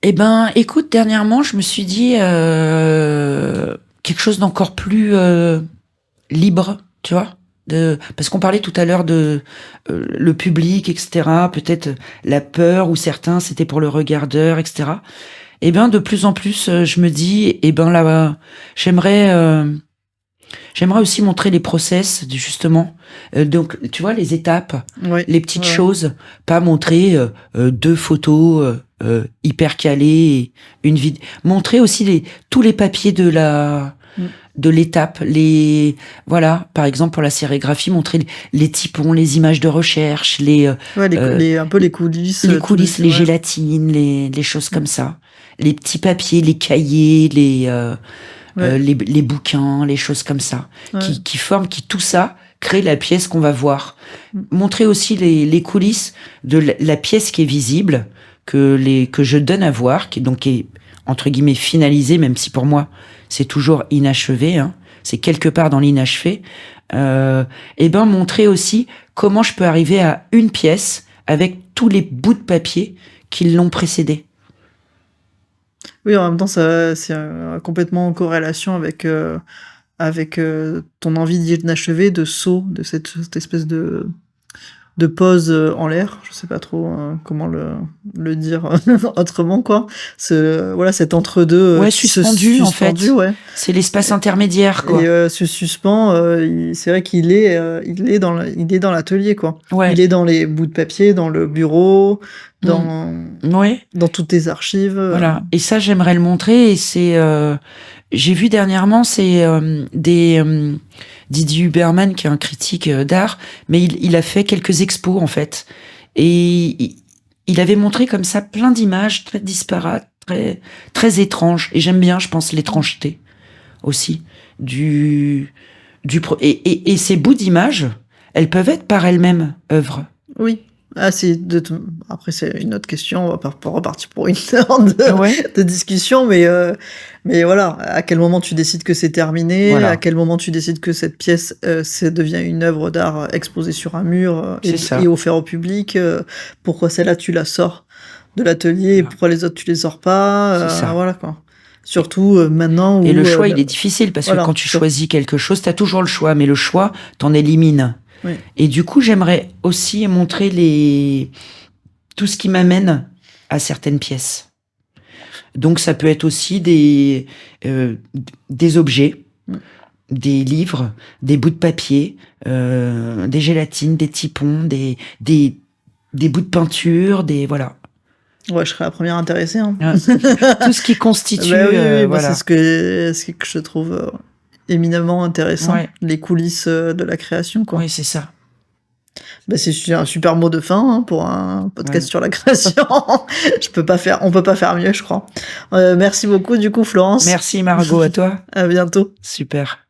Eh ben, écoute, dernièrement, je me suis dit quelque chose d'encore plus libre, tu vois. Parce qu'on parlait tout à l'heure de le public, etc. Peut-être la peur, ou certains, c'était pour le regardeur, etc. Eh ben, de plus en plus, je me dis, là, j'aimerais aussi montrer les process, justement. Donc, tu vois, les étapes, les petites choses. Pas montrer 2 photos hyper calées, une vidéo. Montrer aussi tous les papiers de l'étape, voilà, par exemple pour la sérigraphie, montrer les typons, les images de recherche, un peu les coulisses, les gélatines, les choses comme ça, les petits papiers, les cahiers, les bouquins, les choses comme ça, qui forment, tout ça crée la pièce qu'on va voir. Montrer aussi les coulisses de la pièce qui est visible, que je donne à voir, qui est entre guillemets finalisée, même si pour moi c'est toujours inachevé, hein. C'est quelque part dans l'inachevé. Montrer aussi comment je peux arriver à une pièce avec tous les bouts de papier qui l'ont précédée. Oui, en même temps, ça, c'est complètement en corrélation avec ton envie d'inachevé, de saut, de cette espèce de pause en l'air. Je sais pas trop comment le dire autrement, quoi. Cet entre-deux suspendu, en fait. Ouais. C'est l'espace intermédiaire, quoi. Et ce suspens, c'est vrai qu'il est dans l'atelier, quoi. Ouais. Il est dans les bouts de papier, dans le bureau, dans toutes tes archives. Voilà. Et ça, j'aimerais le montrer. Et c'est j'ai vu dernièrement, c'est Didier Huberman, qui est un critique d'art, mais il a fait quelques expos, en fait. Et il avait montré comme ça plein d'images très disparates, très, très étranges. Et j'aime bien, je pense, l'étrangeté aussi et ces bouts d'images, elles peuvent être par elles-mêmes œuvres. Oui. Après, c'est une autre question, on va pas repartir pour une heure de discussion, mais voilà, à quel moment tu décides que c'est terminé, à quel moment tu décides que cette pièce devient une œuvre d'art exposée sur un mur et offerte au public, pourquoi celle-là tu la sors de l'atelier et pourquoi les autres tu les sors pas, voilà, quoi. Surtout maintenant où... Et le choix, il est difficile, parce que quand tu choisis quelque chose, t'as toujours le choix, mais le choix, t'en élimines. Oui. Et du coup, j'aimerais aussi montrer tout ce qui m'amène à certaines pièces. Donc, ça peut être aussi des objets, des livres, des bouts de papier, des gélatines, des tipons, des bouts de peinture, voilà. Ouais, je serais la première intéressée. Hein. Tout ce qui constitue... oui, voilà. C'est ce que je trouve éminemment intéressant. Ouais. Les coulisses de la création, quoi. Oui, c'est ça. C'est un super mot de fin pour un podcast sur la création. On peut pas faire mieux, je crois. Merci beaucoup, du coup, Florence. Merci, Margot, à toi. À bientôt. Super.